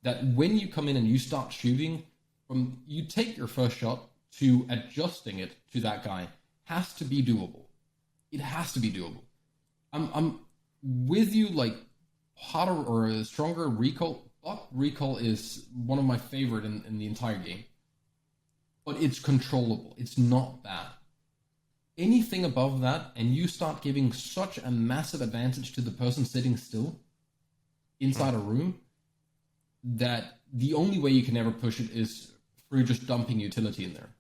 that when you come in and you start shooting, from you take your first shot to adjusting it to that guy has to be doable. It has to be doable. I'm with you, like hotter or a stronger recoil. But recoil is one of my favorite in the entire game. But it's controllable. It's not bad. Anything above that, and you start giving such a massive advantage to the person sitting still inside a room, that the only way you can ever push it is through just dumping utility in there.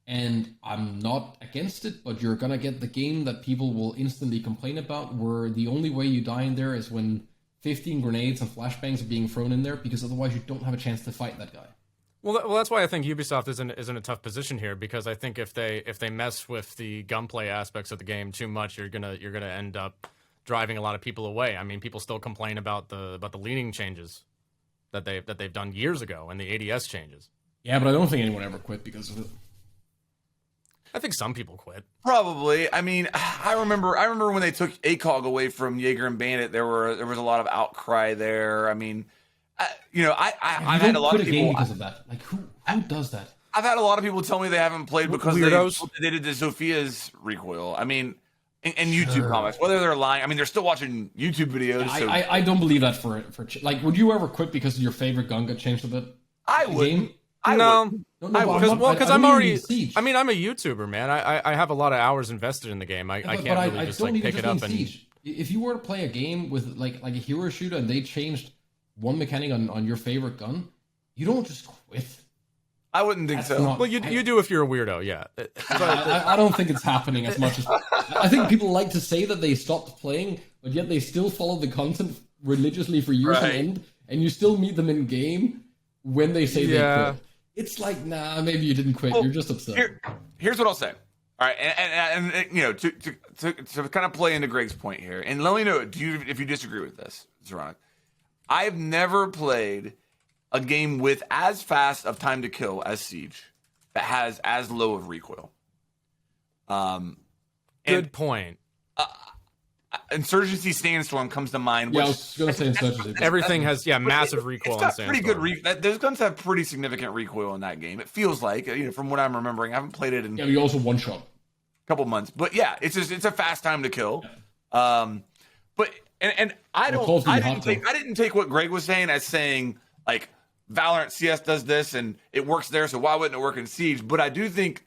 And I'm not against it, but you're gonna get the game that people will instantly complain about, where the only way you die in there is when 15 grenades and flashbangs are being thrown in there, because otherwise you don't have a chance to fight that guy. Well, that's why I think Ubisoft is in a tough position here, because I think if they mess with the gunplay aspects of the game too much, you're gonna end up driving a lot of people away. I mean, people still complain about the leaning changes that they've done years ago and the ADS changes. Yeah, but I don't think anyone ever quit because of it. I think some people quit. Probably. I mean, I remember when they took ACOG away from Jaeger and Bandit, there was a lot of outcry there. I mean, I've had a lot of people because of that. Like who does that? I've had a lot of people tell me they haven't played because Weirdos. they did the Sophia's recoil. I mean, and YouTube comments, whether they're lying. I mean, they're still watching YouTube videos. Yeah, so. I don't believe that for like, would you ever quit because your favorite gun got changed a bit? I would. No, because I'm already. Siege. I mean, I'm a YouTuber, man. I have a lot of hours invested in the game. I can't really just like pick it up and. Siege. If you were to play a game with like a hero shooter and they changed one mechanic on your favorite gun, you don't just quit. I wouldn't think so. Well, you do if you're a weirdo, yeah. But I don't think it's happening as much as. I think people like to say that they stopped playing, but yet they still follow the content religiously for years on end, and you still meet them in game when they say they quit. It's like, nah, maybe you didn't quit. You're just upset. Here's what I'll say. All right, and to kind of play into Greg's point here, and let me know if you disagree with this, Zeronic. I've never played a game with as fast of time to kill as Siege that has as low of recoil. Good point. Insurgency Sandstorm comes to mind. Yeah, I was going to say Insurgency. Everything has massive recoil. It's got pretty good. Those guns have pretty significant recoil in that game. It feels like, from what I'm remembering. I haven't played it in. Yeah, you also one shot. couple months. But yeah, it's a fast time to kill. But I didn't take what Greg was saying as saying like Valorant CS does this and it works there, so why wouldn't it work in Siege? But I do think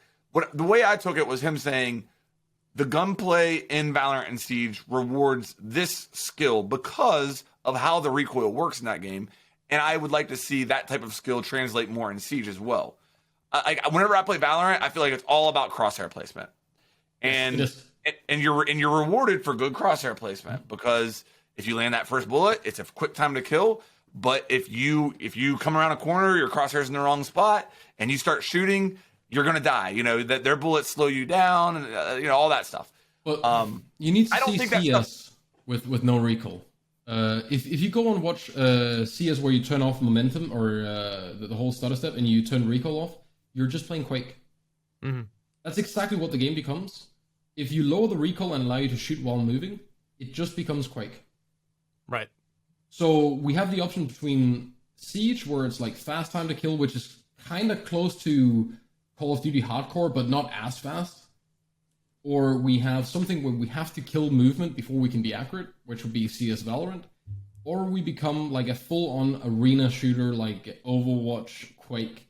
the way I took it was him saying the gunplay in Valorant and Siege rewards this skill because of how the recoil works in that game, and I would like to see that type of skill translate more in Siege as well. Whenever I play Valorant, I feel like it's all about crosshair placement, and you're rewarded for good crosshair placement because if you land that first bullet, it's a quick time to kill. But if you come around a corner, your crosshair's in the wrong spot, and you start shooting, you're gonna die. You know that their bullets slow you down, and all that stuff. Well, you need to see CS with no recoil. If you go and watch CS where you turn off momentum or the whole stutter step and you turn recoil off, you're just playing Quake. Mm-hmm. That's exactly what the game becomes. If you lower the recoil and allow you to shoot while moving, it just becomes Quake. Right. So we have the option between Siege, where it's like fast time to kill, which is kind of close to Call of Duty Hardcore, but not as fast. Or we have something where we have to kill movement before we can be accurate, which would be CS Valorant. Or we become like a full-on arena shooter like Overwatch, Quake,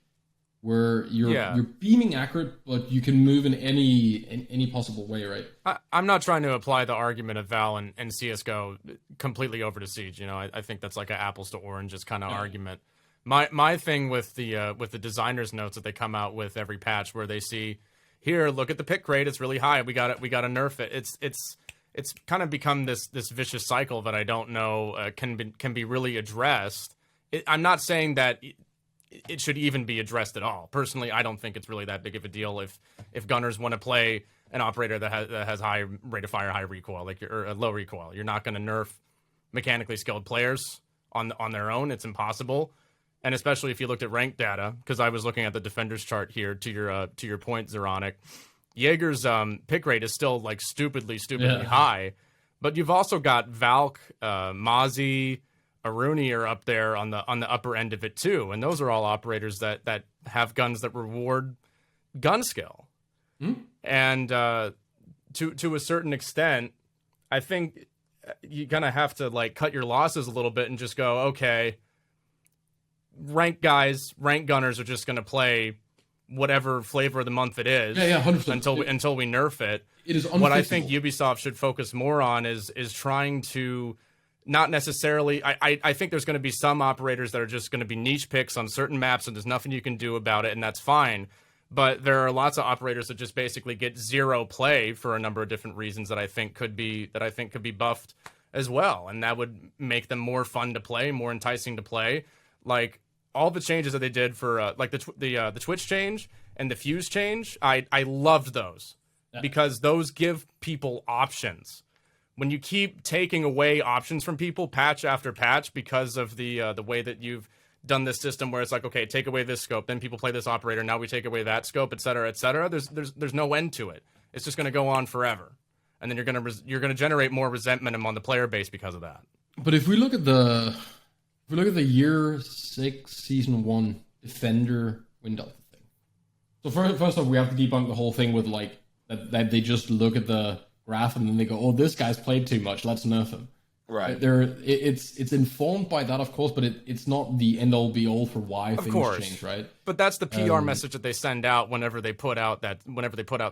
where you're beaming accurate, but you can move in any possible way, right? I'm not trying to apply the argument of Val and CSGO completely over to Siege. I think that's like an apples to oranges kind of argument. My thing with the designer's notes that they come out with every patch, where they see, here, look at the pick rate, it's really high. We got to nerf it. It's kind of become this vicious cycle that I don't know can be really addressed. I'm not saying that it should even be addressed at all. Personally, I don't think it's really that big of a deal if gunners want to play an operator that has high rate of fire, high recoil, or low recoil. You're not going to nerf mechanically skilled players on their own. It's impossible. And especially if you looked at ranked data, because I was looking at the defenders chart here to your point, Zeronic, Jaeger's pick rate is still like stupidly high, but you've also got Valk, Mozzie, Aruni are up there on the upper end of it too, and those are all operators that have guns that reward gun skill, and to a certain extent, I think you're gonna have to like cut your losses a little bit and just go, okay, ranked gunners are just gonna play whatever flavor of the month it is, 100%. until we nerf it. It is unfixable. What I think Ubisoft should focus more on is trying to not necessarily. I think there's going to be some operators that are just going to be niche picks on certain maps, and there's nothing you can do about it, and that's fine. But there are lots of operators that just basically get zero play for a number of different reasons that I think could be buffed as well, and that would make them more fun to play, more enticing to play. Like all the changes that they did for like the Twitch change and the Fuse change, I loved those because those give people options. When you keep taking away options from people patch after patch because of the way that you've done this system, where it's like, okay, take away this scope, then people play this operator, now we take away that scope, et cetera, there's no end to it. It's just going to go on forever, and then you're gonna generate more resentment among the player base because of that. But if we look at the year 6 season 1 defender win delta thing, so first off, we have to debunk the whole thing with like that they just look at the graph and then they go, oh, this guy's played too much, let's nerf him. Right. It's informed by that, of course, but it's not the end all be all for why things change, right? But that's the PR message that they send out whenever they put out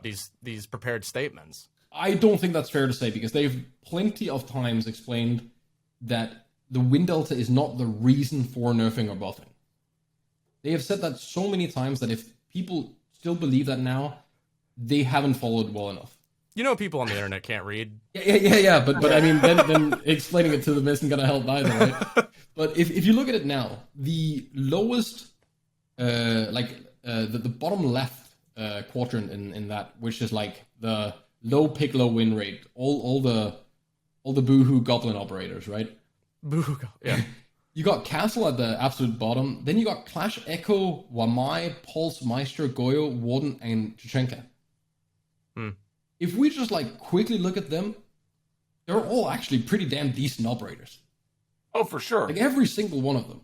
these prepared statements. I don't think that's fair to say, because they've plenty of times explained that the win delta is not the reason for nerfing or buffing. They have said that so many times that if people still believe that now, they haven't followed well enough. People on the internet can't read. Yeah. But I mean, then explaining it to them isn't going to help either, right? But if you look at it now, the lowest, the bottom left quadrant in that, which is like the low pick, low win rate, all the Boohoo Goblin operators, right? Boohoo, yeah. You got Castle at the absolute bottom. Then you got Clash, Echo, Wamai, Pulse, Maestro, Goyo, Warden, and Chichenka. If we just like quickly look at them, they're all actually pretty damn decent operators. Oh, for sure. Like every single one of them.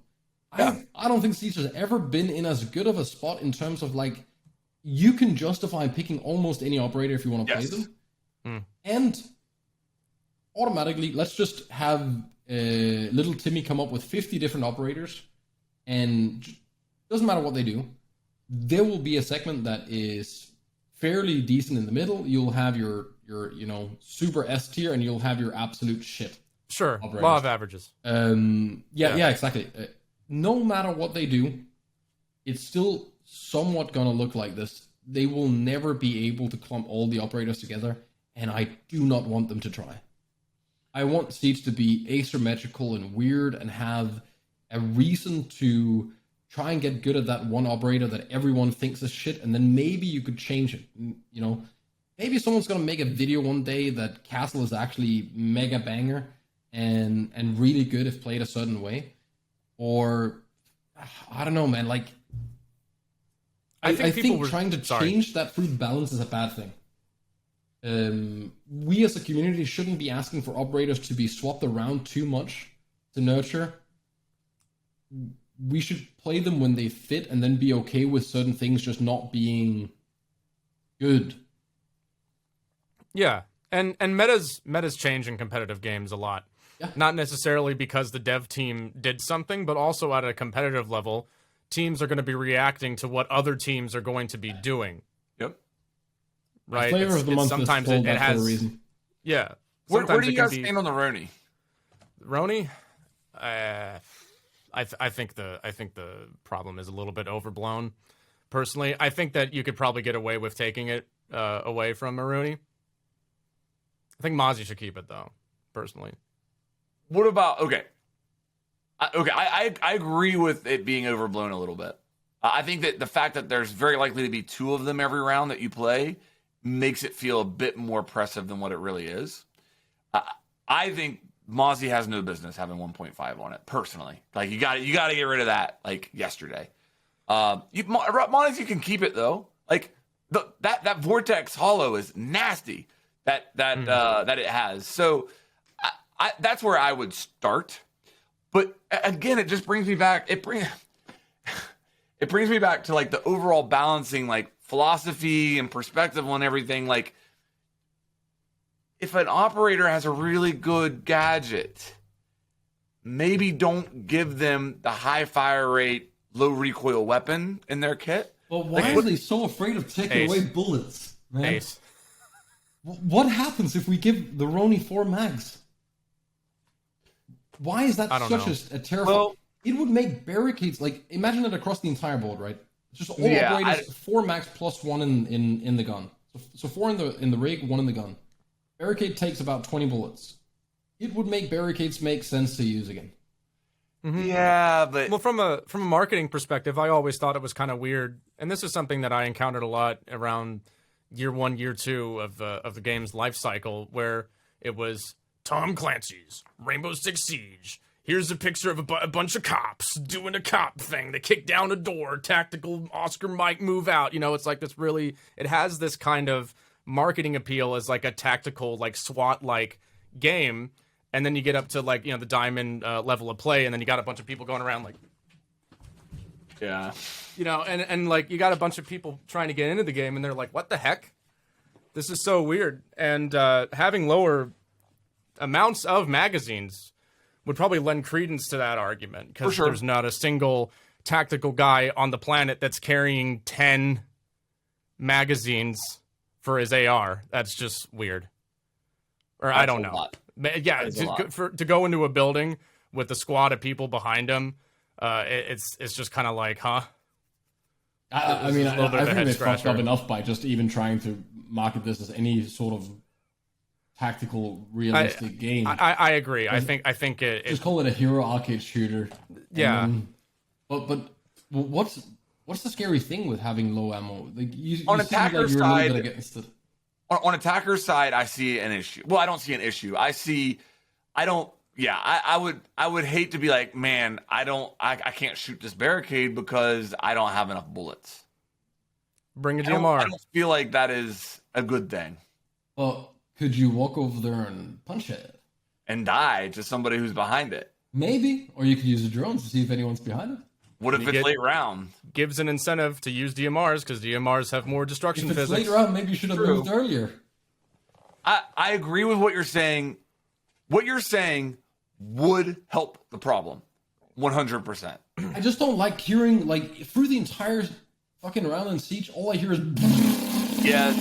Yeah. I don't think Siege has ever been in as good of a spot in terms of like you can justify picking almost any operator if you want to play Yes. them. And automatically, let's just have little Timmy come up with 50 different operators, and doesn't matter what they do, there will be a segment that is fairly decent in the middle. You'll have your super S tier, and you'll have your absolute shit. Sure, operators. law of averages. Yeah, exactly. No matter what they do, it's still somewhat gonna look like this. They will never be able to clump all the operators together, and I do not want them to try. I want Siege to be asymmetrical and weird and have a reason to try and get good at that one operator that everyone thinks is shit, and then maybe you could change it. Maybe someone's gonna make a video one day that Castle is actually mega banger and really good if played a certain way. Or I don't know, man. Like I think trying to change that fruit balance is a bad thing. We as a community shouldn't be asking for operators to be swapped around too much to nurture. We should play them when they fit and then be okay with certain things just not being good. Yeah, and metas change in competitive games a lot. Yeah. Not necessarily because the dev team did something, but also at a competitive level, teams are going to be reacting to what other teams are going to be doing. Yep. Right. Flavor of the month sometimes is it has for a reason. Yeah. Where Sometimes do you it can guys stand on the Roni? Roni? I think the problem is a little bit overblown. Personally, I think that you could probably get away with taking it away from Maruni. I think Mozzie should keep it though. Personally. What about I agree with it being overblown a little bit. I think that the fact that there's very likely to be 2 of them every round that you play makes it feel a bit more oppressive than what it really is. I think Mozzie has no business having 1.5 on it. Personally, like you got to get rid of that like yesterday. Mozzie, you can keep it though. Like that Vortex Hollow is nasty. That it has. So that's where I would start. But again, it just brings me back. It brings me back to like the overall balancing, like philosophy and perspective on everything. Like, if an operator has a really good gadget, maybe don't give them the high fire rate, low recoil weapon in their kit. But why are they so afraid of taking away bullets, man? Ace. What happens if we give the Roni 4 mags? Why is that such a terrifying... Well, it would make barricades, like, imagine it across the entire board, right? It's just all operators, 4 mags plus 1 in the gun. So 4 in the rig, 1 in the gun. Barricade takes about 20 bullets. It would make barricades make sense to use again. Mm-hmm. Yeah, but... Well, from a marketing perspective, I always thought it was kind of weird. And this is something that I encountered a lot around year 1, year 2 of the game's life cycle, where it was Tom Clancy's Rainbow Six Siege. Here's a picture of a bunch of cops doing a cop thing. They kick down a door, tactical Oscar Mike move out. It's like this really, it has this kind of marketing appeal as like a tactical, like SWAT-like game. And then you get up to like, the diamond level of play, and then you got a bunch of people going around like, yeah, and like you got a bunch of people trying to get into the game, and they're like, what the heck? This is so weird. And having lower amounts of magazines would probably lend credence to that argument, because there's not a single tactical guy on the planet that's carrying 10 magazines for his AR. That's just weird. Or I don't know. Lot. Yeah, to go into a building with a squad of people behind him, it's just kind of like, huh? I mean, I think they fucked up enough by just even trying to market this as any sort of tactical, realistic game. I agree. I think it just call it a hero arcade shooter. Yeah. But what's the scary thing with having low ammo? Like on attacker side, against it. On attacker's side, I see an issue. Well, I don't see an issue. I would hate to be like, man, I can't shoot this barricade because I don't have enough bullets. Bring a DMR. I don't feel like that is a good thing. Well, could you walk over there and punch it? And die to somebody who's behind it? Maybe. Or you could use a drone to see if anyone's behind it. What if You it's get- late round? Gives an incentive to use DMRs because DMRs have more destruction If it's physics. later on, maybe you should have True. moved earlier. I agree with what you're saying. What you're saying would help the problem, 100%. I just don't like hearing, like, through the entire fucking round in Siege, all I hear is... Yeah.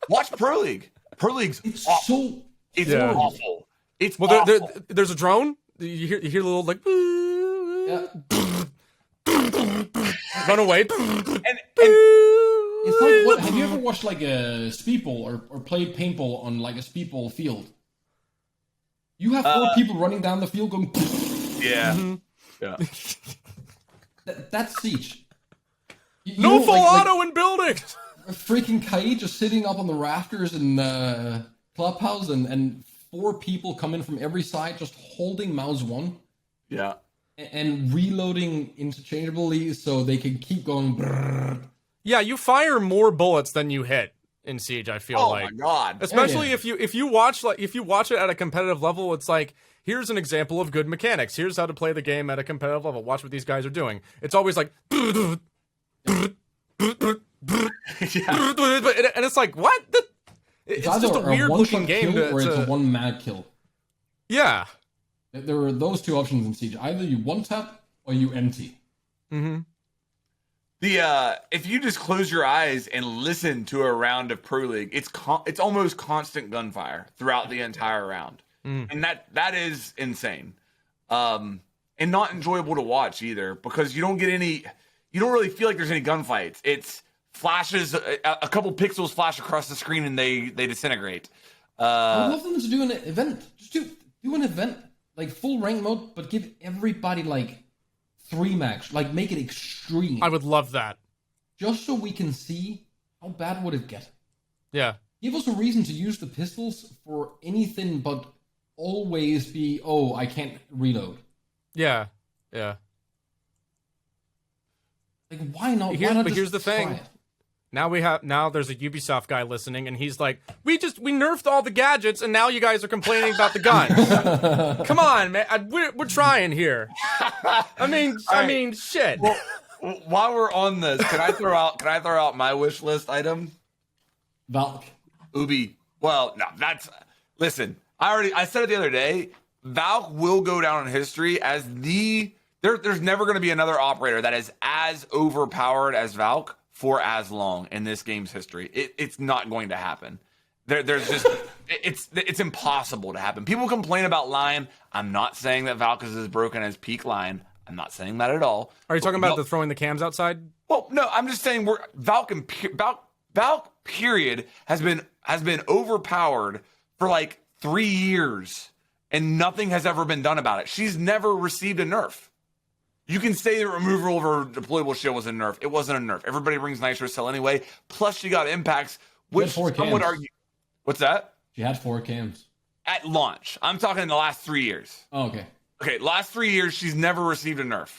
Watch Pro League. Pro League's It's awful. so... It's Yeah. awful. It's Well, awful. there's a drone. You hear a little like Yeah. run away. and It's like, what, have you ever watched, like, a speedball or played paintball on, like, a speedball field? You have 4 people running down the field going... yeah. Yeah. That's Siege. You No know, full like auto in buildings. a freaking Kai just sitting up on the rafters in the clubhouse and 4 people come in from every side just holding mouse 1 Yeah. and reloading interchangeably so they can keep going. Brrr. Yeah, you fire more bullets than you hit in Siege. I feel Oh like, my god. especially Yeah. if you watch it at a competitive level, it's like, here's an example of good mechanics. Here's how to play the game at a competitive level. Watch what these guys are doing. It's always like, and it's like, what? It's either just a weird looking one-shot game. kill or it's a one mad kill. Yeah. There are those 2 options in Siege. Either you one tap or you empty. Mm-hmm. If you just close your eyes and listen to a round of Pro League, it's almost constant gunfire throughout the entire round. And that is insane. And not enjoyable to watch either, because you don't really feel like there's any gunfights. It's flashes, a couple pixels flash across the screen and they disintegrate. I would love them to do an event. Just do an event, like full rank mode, but give everybody like 3 max, like make it extreme. I would love that. Just so we can see how bad would it get. Yeah. Give us a reason to use the pistols for anything but always be, oh, I can't reload. Yeah. Yeah. Like, why not? Here- why not but just here's the try thing. it? Now there's a Ubisoft guy listening, and he's like, we nerfed all the gadgets, and now you guys are complaining about the guns. Come on, man, we're trying here. I mean, shit. Well, while we're on this, can I throw out my wish list item? Valk. Ubi. Well, no, listen. I said it the other day. Valk will go down in history as there's never going to be another operator that is as overpowered as Valk for as long in this game's history. It's not going to happen. There's just it's impossible to happen. People complain about Lion. I'm not saying that Valk is as broken as peak Lion. I'm not saying that at all. Are you talking about the throwing the cams outside? Well, no, I'm just saying Valk period has been overpowered for like 3 years and nothing has ever been done about it. She's never received a nerf. You can say the removal of her deployable shield was a nerf. It wasn't a nerf. Everybody brings Nitro Cell anyway. Plus, she got impacts, which She had 4 some would cams. argue. What's that? She had 4 cams. At launch. I'm talking in the last 3 years. Oh, okay. Okay, last 3 years, she's never received a nerf.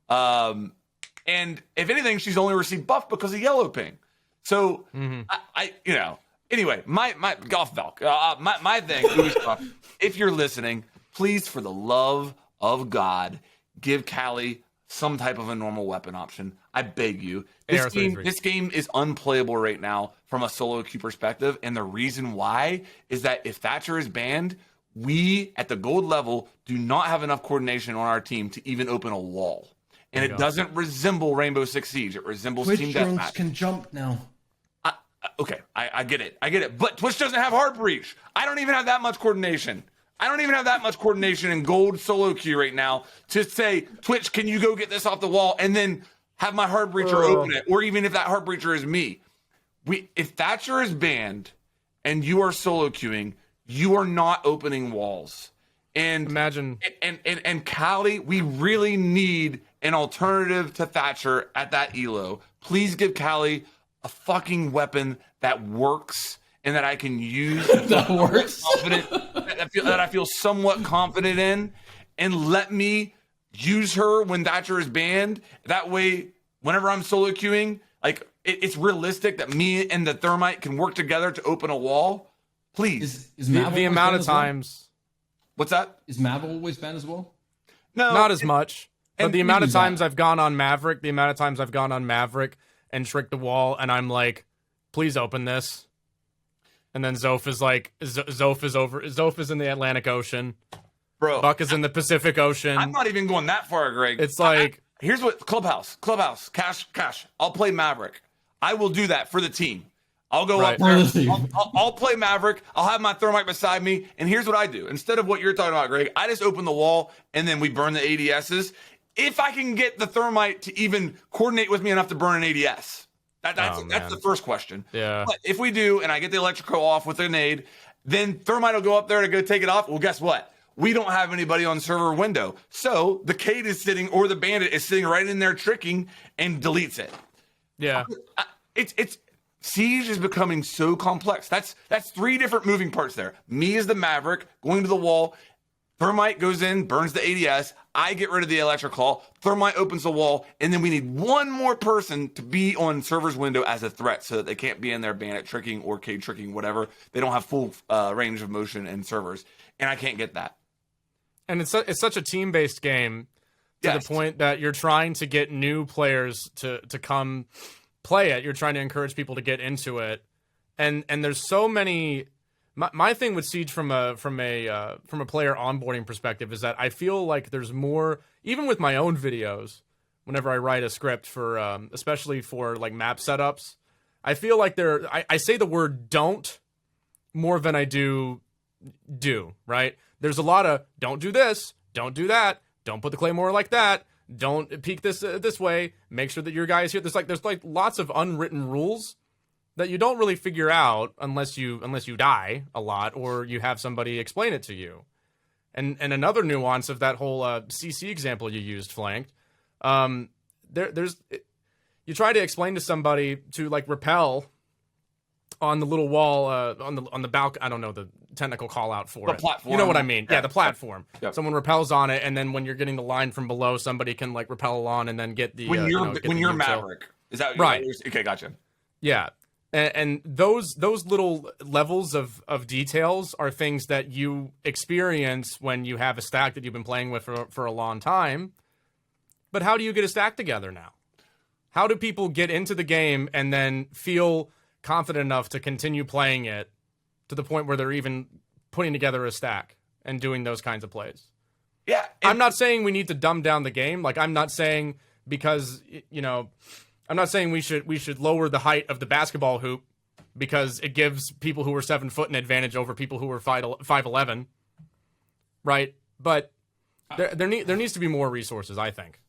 And if anything, she's only received buff because of yellow ping. So, anyway, my golf Valk. My thing, Ubisoft, if you're listening, please, for the love of God, give Callie some type of a normal weapon option. I beg you. AR-33. This game is unplayable right now from a solo queue perspective, and the reason why is that if Thatcher is banned, we at the gold level do not have enough coordination on our team to even open a wall. And it doesn't resemble Rainbow Six Siege. It resembles Team Twitch drones Deathmatch. can jump now. Okay, I get it. But Twitch doesn't have Heart Breach. I don't even have that much coordination. In gold solo queue right now to say, Twitch, can you go get this off the wall and then have my Heart Breacher open it? Or even if that Heart Breacher is me. If Thatcher is banned and you are solo queuing, you are not opening walls. And Imagine. And Callie, we really need an alternative to Thatcher at that elo. Please give Callie a fucking weapon that works and that I can use That works. that I feel somewhat confident in, and let me use her when Thatcher is banned. That way, whenever I'm solo queuing, like it's realistic that me and the Thermite can work together to open a wall. Please. Is The Mav always amount banned of as well? times. What's that? Is Mav always banned as well? No, not as much. But and the amount of maybe that. times I've gone on Maverick, and tricked the wall, and I'm like, please open this. And then Zoph is like, Zoph is over. Zoph is in the Atlantic Ocean. bro. Buck is in the Pacific Ocean. I'm not even going that far, Greg. It's like, Here's what Clubhouse, cash. I'll play Maverick. I will do that for the team. I'll go Right. up there. For the team. I'll play Maverick. I'll have my thermite beside me. And here's what I do. Instead of what you're talking about, Greg, I just open the wall and then we burn the ADSs. If I can get the thermite to even coordinate with me enough to burn an ADS. That's the first question. Yeah. But if we do, and I get the electrical off with a nade, then thermite will go up there to go take it off. Well, guess what? We don't have anybody on server window. So the Kate is sitting, or the bandit is sitting right in there tricking and deletes it. yeah. It's Siege is becoming so complex. That's 3 different moving parts there. Me as the Maverick going to the wall. Thermite goes in, burns the ADS. I get rid of the electrical. Thermite opens the wall, and then we need one more person to be on server's window as a threat, so that they can't be in there bandit tricking or Cade tricking, whatever. They don't have full range of motion in servers, and I can't get that. And it's such a team-based game to Yes. the point that you're trying to get new players to come play it. You're trying to encourage people to get into it, and there's so many. My thing with Siege from a player onboarding perspective is that I feel like there's more, even with my own videos. Whenever I write a script for, especially for like map setups, I feel like I say the word "don't" more than I do, right? There's a lot of don't do this, don't do that, don't put the claymore like that, don't peek this way, make sure that your guy is here. There's like lots of unwritten rules that you don't really figure out unless you die a lot or you have somebody explain it to you. And another nuance of that whole CC example you used, Flanked, there's you try to explain to somebody to like rappel on the little wall on the balcony. I don't know the technical call out for The it. platform. You know what I mean? Yeah, the platform. Yep. Someone rappels on it, and then when you're getting the line from below, somebody can like rappel on and then get the When you're get the when you're util. Maverick, is that Right? Okay, gotcha. Yeah. And those little levels of details are things that you experience when you have a stack that you've been playing with for a long time. But how do you get a stack together now? How do people get into the game and then feel confident enough to continue playing it to the point where they're even putting together a stack and doing those kinds of plays? Yeah, I'm not saying we need to dumb down the game. Like, I'm not saying because, I'm not saying we should lower the height of the basketball hoop because it gives people who are 7 foot an advantage over people who are 5'11", right? But there needs to be more resources, I think.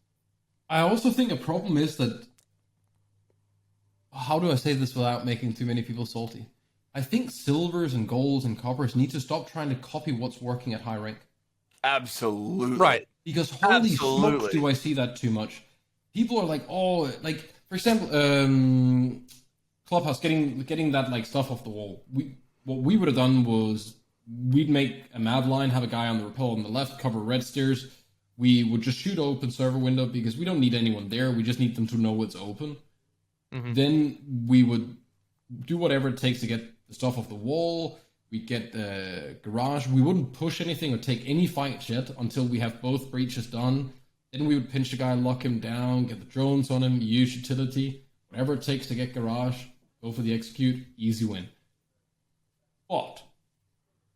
I also think a problem is that, how do I say this without making too many people salty? I think silvers and golds and coppers need to stop trying to copy what's working at high rank. absolutely Right. Because holy Absolutely. smokes, do I see that too much. People are like, oh, like, for example, Clubhouse getting that like stuff off the wall. What we would have done was we'd make a mad line, have a guy on the rappel on the left, cover red stairs. We would just shoot open server window because we don't need anyone there. We just need them to know it's open. Mhm. Then we would do whatever it takes to get the stuff off the wall. We'd get the garage. We wouldn't push anything or take any fight yet until we have both breaches done. Then we would pinch the guy, lock him down, get the drones on him, use utility, whatever it takes to get garage, go for the execute, easy win. But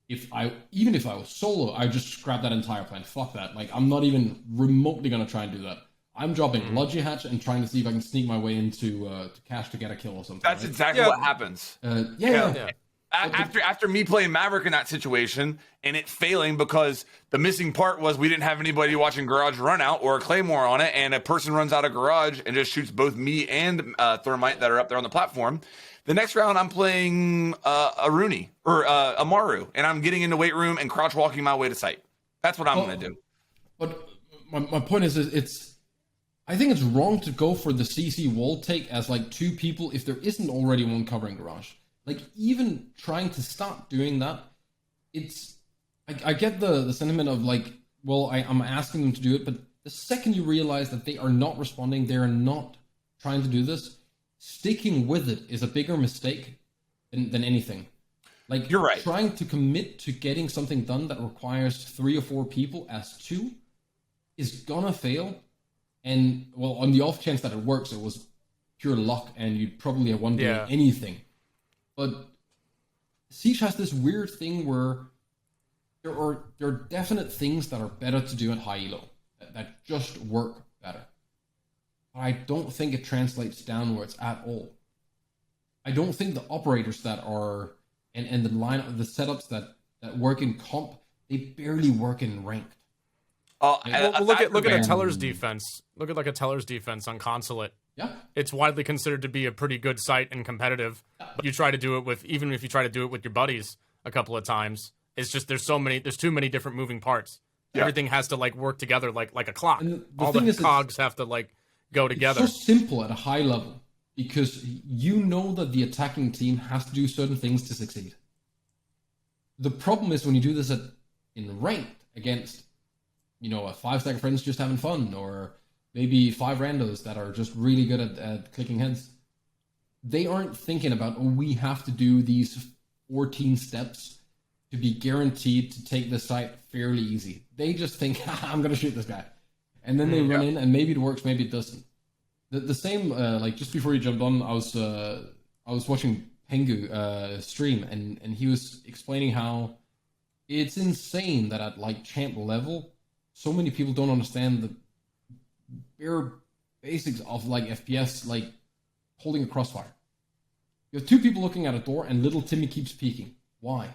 even if I was solo, I'd just scrap that entire plan. Fuck that. Like, I'm not even remotely gonna try and do that. I'm dropping Lodgy Hatch and trying to see if I can sneak my way into to cash to get a kill or something. that's right? exactly Yeah. what happens. Yeah. After me playing Maverick in that situation and it failing because the missing part was we didn't have anybody watching Garage run out or a Claymore on it, and a person runs out of Garage and just shoots both me and Thermite that are up there on the platform. The next round I'm playing a Rooney or a Maru, and I'm getting into weight room and crouch walking my way to site. That's what I'm Well, going to do. But my point is I think it's wrong to go for the CC wall take as like 2 people if there isn't already one covering garage. Like, even trying to start doing that, I get the sentiment of like, well, I'm asking them to do it, but the second you realize that they are not responding, they are not trying to do this, sticking with it is a bigger mistake than anything. Like, You're right. Trying to commit to getting something done that requires 3 or 4 people as 2, is gonna fail. And, well, on the off chance that it works, it was pure luck, and you'd probably have won anything. But Siege has this weird thing where there are definite things that are better to do at high elo that just work better. But I don't think it translates downwards at all. I don't think the operators that are and the the setups that work in comp, they barely work in ranked. Look at a Teller's defense. Look at like a Teller's defense on Consulate. Yeah, it's widely considered to be a pretty good site and competitive. But you try to do it with, even if you try to do it with your buddies a couple of times, it's just there's too many different moving parts. Yeah. Everything has to like work together like a clock. All the cogs have to like go together. It's so simple at a high level because you know that the attacking team has to do certain things to succeed. The problem is when you do this in ranked against, a 5-stack of friends just having fun, or maybe 5 randos that are just really good at clicking heads. They aren't thinking about, we have to do these 14 steps to be guaranteed to take the site fairly easy. They just think, I'm going to shoot this guy. And then they run in, and maybe it works, maybe it doesn't. The same, like just before you jumped on, I was watching Pengu stream, and he was explaining how it's insane that at like champ level, so many people don't understand the bare basics of like FPS, like holding a crossfire. You have 2 people looking at a door and little Timmy keeps peeking. Why?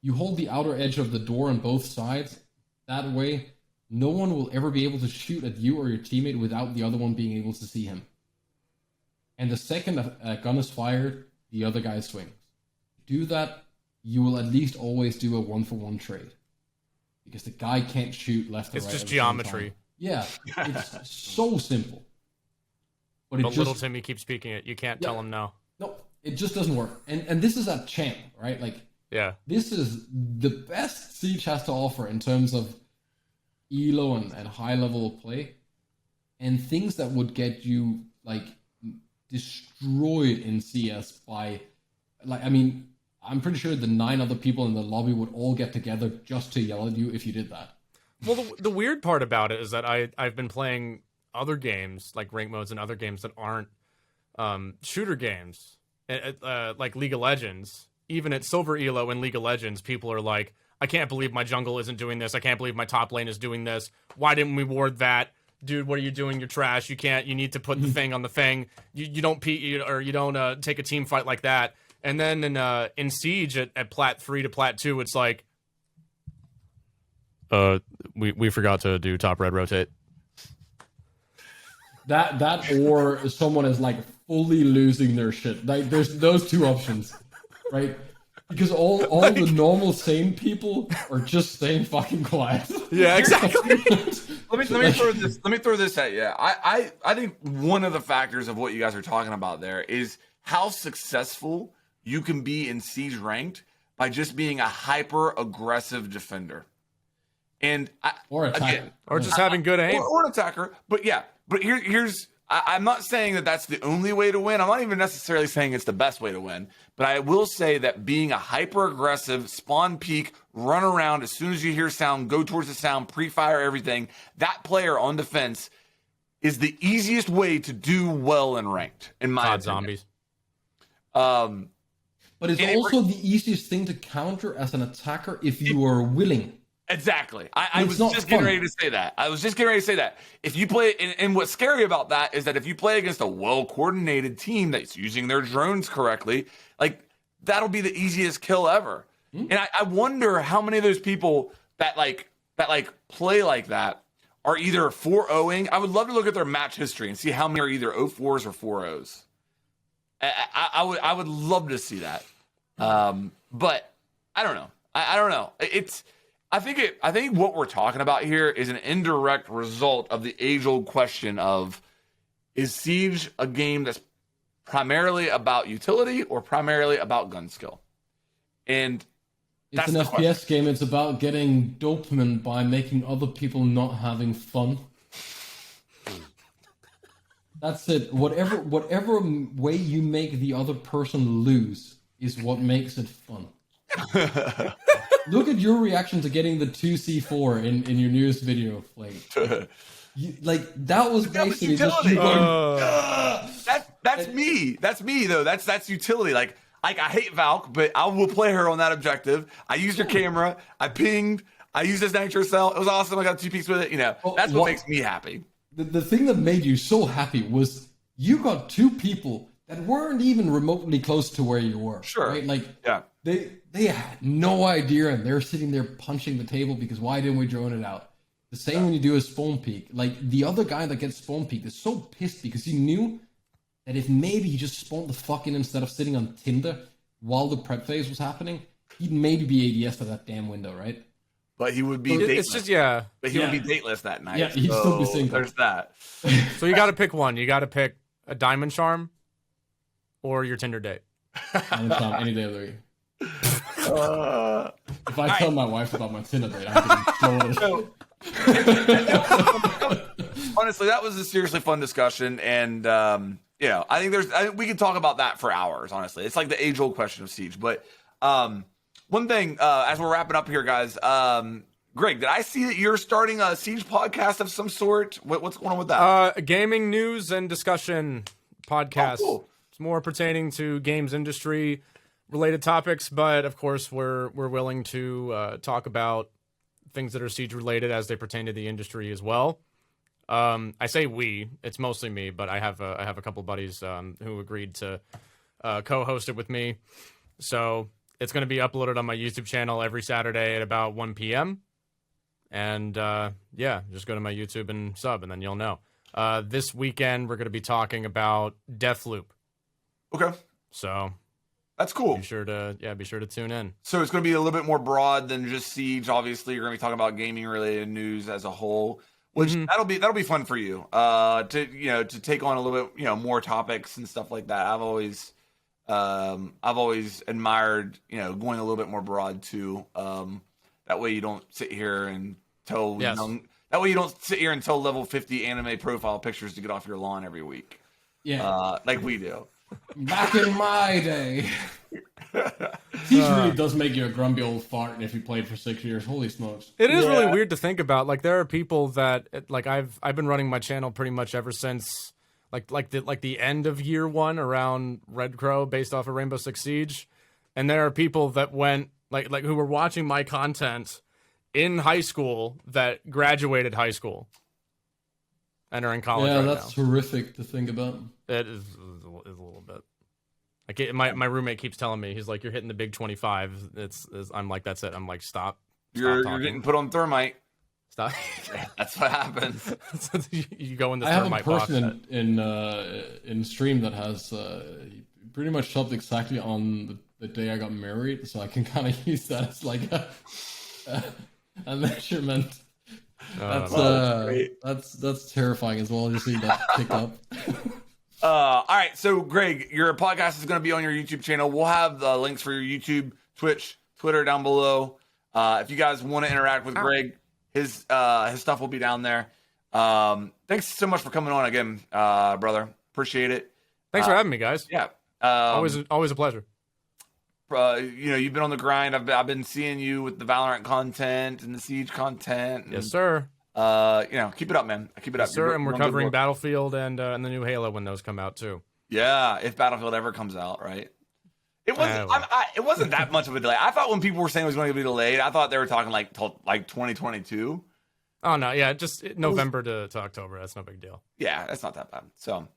You hold the outer edge of the door on both sides. That way, no one will ever be able to shoot at you or your teammate without the other one being able to see him. And the second a gun is fired, the other guy swings. Do that, you will at least always do a 1-for-1 trade. Because the guy can't shoot left or right. It's just geometry. Yeah, it's so simple. But little Timmy keeps peeking it. You can't tell him no. No, it just doesn't work. And this is at champ, right? Like, this is the best Siege has to offer in terms of elo and high level play. And things that would get you, like, destroyed in CS by, like, I mean, I'm pretty sure the 9 other people in the lobby would all get together just to yell at you if you did that. Well, the weird part about it is that I've been playing other games, like rank modes and other games that aren't shooter games, like League of Legends. Even at Silver Elo in League of Legends, people are like, I can't believe my jungle isn't doing this. I can't believe my top lane is doing this. Why didn't we ward that? Dude, what are you doing? You're trash. You need to put the thing on the thing. You don't take a team fight like that. And then in Siege at Plat 3 to Plat 2, it's like, we forgot to do top red rotate. That or someone is like fully losing their shit. Like there's those 2 options, right? Because all the normal sane people are just staying fucking quiet. Yeah, exactly. Let me throw this at you. I think one of the factors of what you guys are talking about there is how successful you can be in Siege ranked by just being a hyper aggressive defender. And or attacker. Or just having good aim. Or an attacker. But here's I'm not saying that that's the only way to win. I'm not even necessarily saying it's the best way to win. But I will say that being a hyper-aggressive, spawn peek, run around as soon as you hear sound, go towards the sound, pre-fire everything, that player on defense is the easiest way to do well in ranked, in my opinion. Zombies. But it's also the easiest thing to counter as an attacker if you are willing. Exactly. I was just getting ready to say that. If you play, and what's scary about that is that if you play against a well-coordinated team that's using their drones correctly, like, that'll be the easiest kill ever. Mm-hmm. And I wonder how many of those people that play like that are either 4-0ing. I would love to look at their match history and see how many are either 0-4s or 4-0s. I would love to see that. But I don't know. I don't know. I think what we're talking about here is an indirect result of the age-old question of, is Siege a game that's primarily about utility or primarily about gun skill? And it's an FPS game. It's about getting dopamine by making other people not having fun. That's it. Whatever way you make the other person lose is what makes it fun. Look at your reaction to getting the 2C4 in your newest video. Like that was basically just you going. That's me. That's me though. That's utility. Like I hate Valk, but I will play her on that objective. I used her camera. I pinged. I used this nitro cell. It was awesome. I got 2 peaks with it. That's what makes me happy. The thing that made you so happy was you got 2 people that weren't even remotely close to where you were. Sure. Right? Like yeah. They had no idea, and they're sitting there punching the table because why didn't we drone it out? The same when you do a spawn peak. Like the other guy that gets spawn peaked is so pissed because he knew that if maybe he just spawned the fuck in instead of sitting on Tinder while the prep phase was happening, he'd maybe be ADS to that damn window, right? But he would be dateless. It's just, yeah. But he would be dateless that night. Yeah, he'd still be single. There's that. So you got to pick one. You got to pick a diamond charm or your Tinder date. Any day of the week. If I tell my wife about my Tinder date, I can honestly, that was a seriously fun discussion, and I think we could talk about that for hours. Honestly, it's like the age-old question of Siege. But one thing, as we're wrapping up here, guys, Greg, did I see that you're starting a Siege podcast of some sort? What's going on with that? A gaming news and discussion podcast. Oh, cool. It's more pertaining to games industry related topics, but of course we're willing to talk about things that are Siege related as they pertain to the industry as well. I say we, it's mostly me, but I have a couple buddies who agreed to co-host it with me. So it's going to be uploaded on my YouTube channel every Saturday at about 1 p.m. And just go to my YouTube and sub, and then you'll know. This weekend we're going to be talking about Deathloop. Okay. So that's cool. Be sure to tune in. So it's going to be a little bit more broad than just Siege. Obviously, you're going to be talking about gaming related news as a whole, which that'll be fun for you to take on a little bit more topics and stuff like that. I've always admired going a little bit more broad too. That way you don't sit here and tell that way you don't sit here and tell level 50 anime profile pictures to get off your lawn every week. Yeah, like we do. Back in my day. Siege really does make you a grumpy old fart if you played for 6 years. Holy smokes. It is really weird to think about. Like there are people that like I've been running my channel pretty much ever since like the end of year 1 around Red Crow based off of Rainbow Six Siege. And there are people that went like who were watching my content in high school that graduated high school and are in college right now. Yeah, that's horrific to think about. It is a little bit. Like my roommate keeps telling me, he's like, "You're hitting the big 25." I'm like, "That's it." I'm like, "Stop." You're getting put on thermite. Stop. That's what happens. You go in the I have thermite a person box. in stream that has pretty much chopped exactly on the day I got married, so I can kind of use that as like a measurement. That's terrifying as well. Just seeing that pick up. All right, so Greg, your podcast is going to be on your YouTube channel. We'll have the links for your YouTube, Twitch, Twitter down below. If you guys want to interact with Greg, his stuff will be down there. Thanks so much for coming on again, brother. Appreciate it. Thanks for having me, guys. Yeah, always a pleasure. You've been on the grind. I've been seeing you with the Valorant content and the Siege content. And, yes, sir. Keep it up, man. Keep it up, sir. And we're covering Battlefield and the new Halo when those come out too. Yeah, if Battlefield ever comes out, right? It wasn't. It wasn't that much of a delay. I thought when people were saying it was going to be delayed, I thought they were talking like 2022. Oh no, yeah, just November to October. That's no big deal. Yeah, that's not that bad. So, all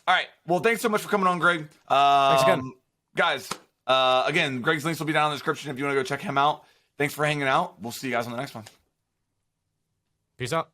right. Well, thanks so much for coming on, Greg. Thanks again, guys. Again, Greg's links will be down in the description if you want to go check him out. Thanks for hanging out. We'll see you guys on the next one. Peace out.